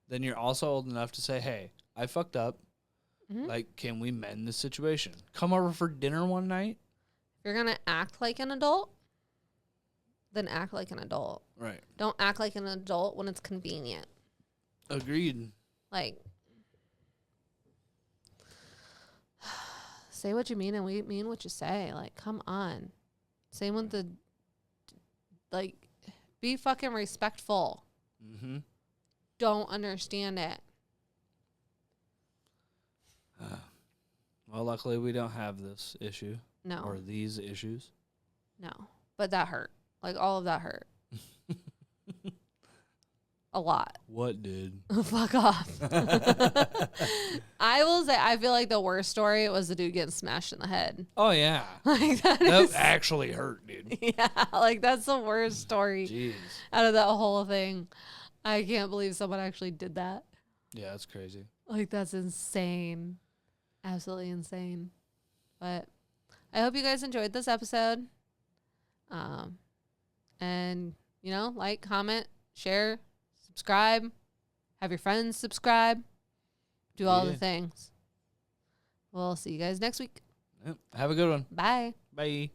then you're also old enough to say, hey, I fucked up. Mm-hmm. Like, can we mend this situation? Come over for dinner one night. If you're going to act like an adult, then act like an adult. Right. Don't act like an adult when it's convenient. Agreed. Like, say what you mean and we mean what you say. Like, come on. Same with like, be fucking respectful. Mm-hmm. Don't understand it. Well, luckily we don't have this issue. No. Or these issues. No. But that hurt. Like, all of that hurt. A lot. What did? Fuck off. I will say, I feel like the worst story was the dude getting smashed in the head. Oh, yeah. Like, that actually hurt, dude. Yeah, like, that's the worst story. Jeez. Out of that whole thing. I can't believe someone actually did that. Yeah, that's crazy. Like, that's insane. Absolutely insane. But I hope you guys enjoyed this episode. And, you know, like, comment, share, subscribe, have your friends subscribe, do all the things. We'll see you guys next week. Yep. Have a good one. Bye. Bye.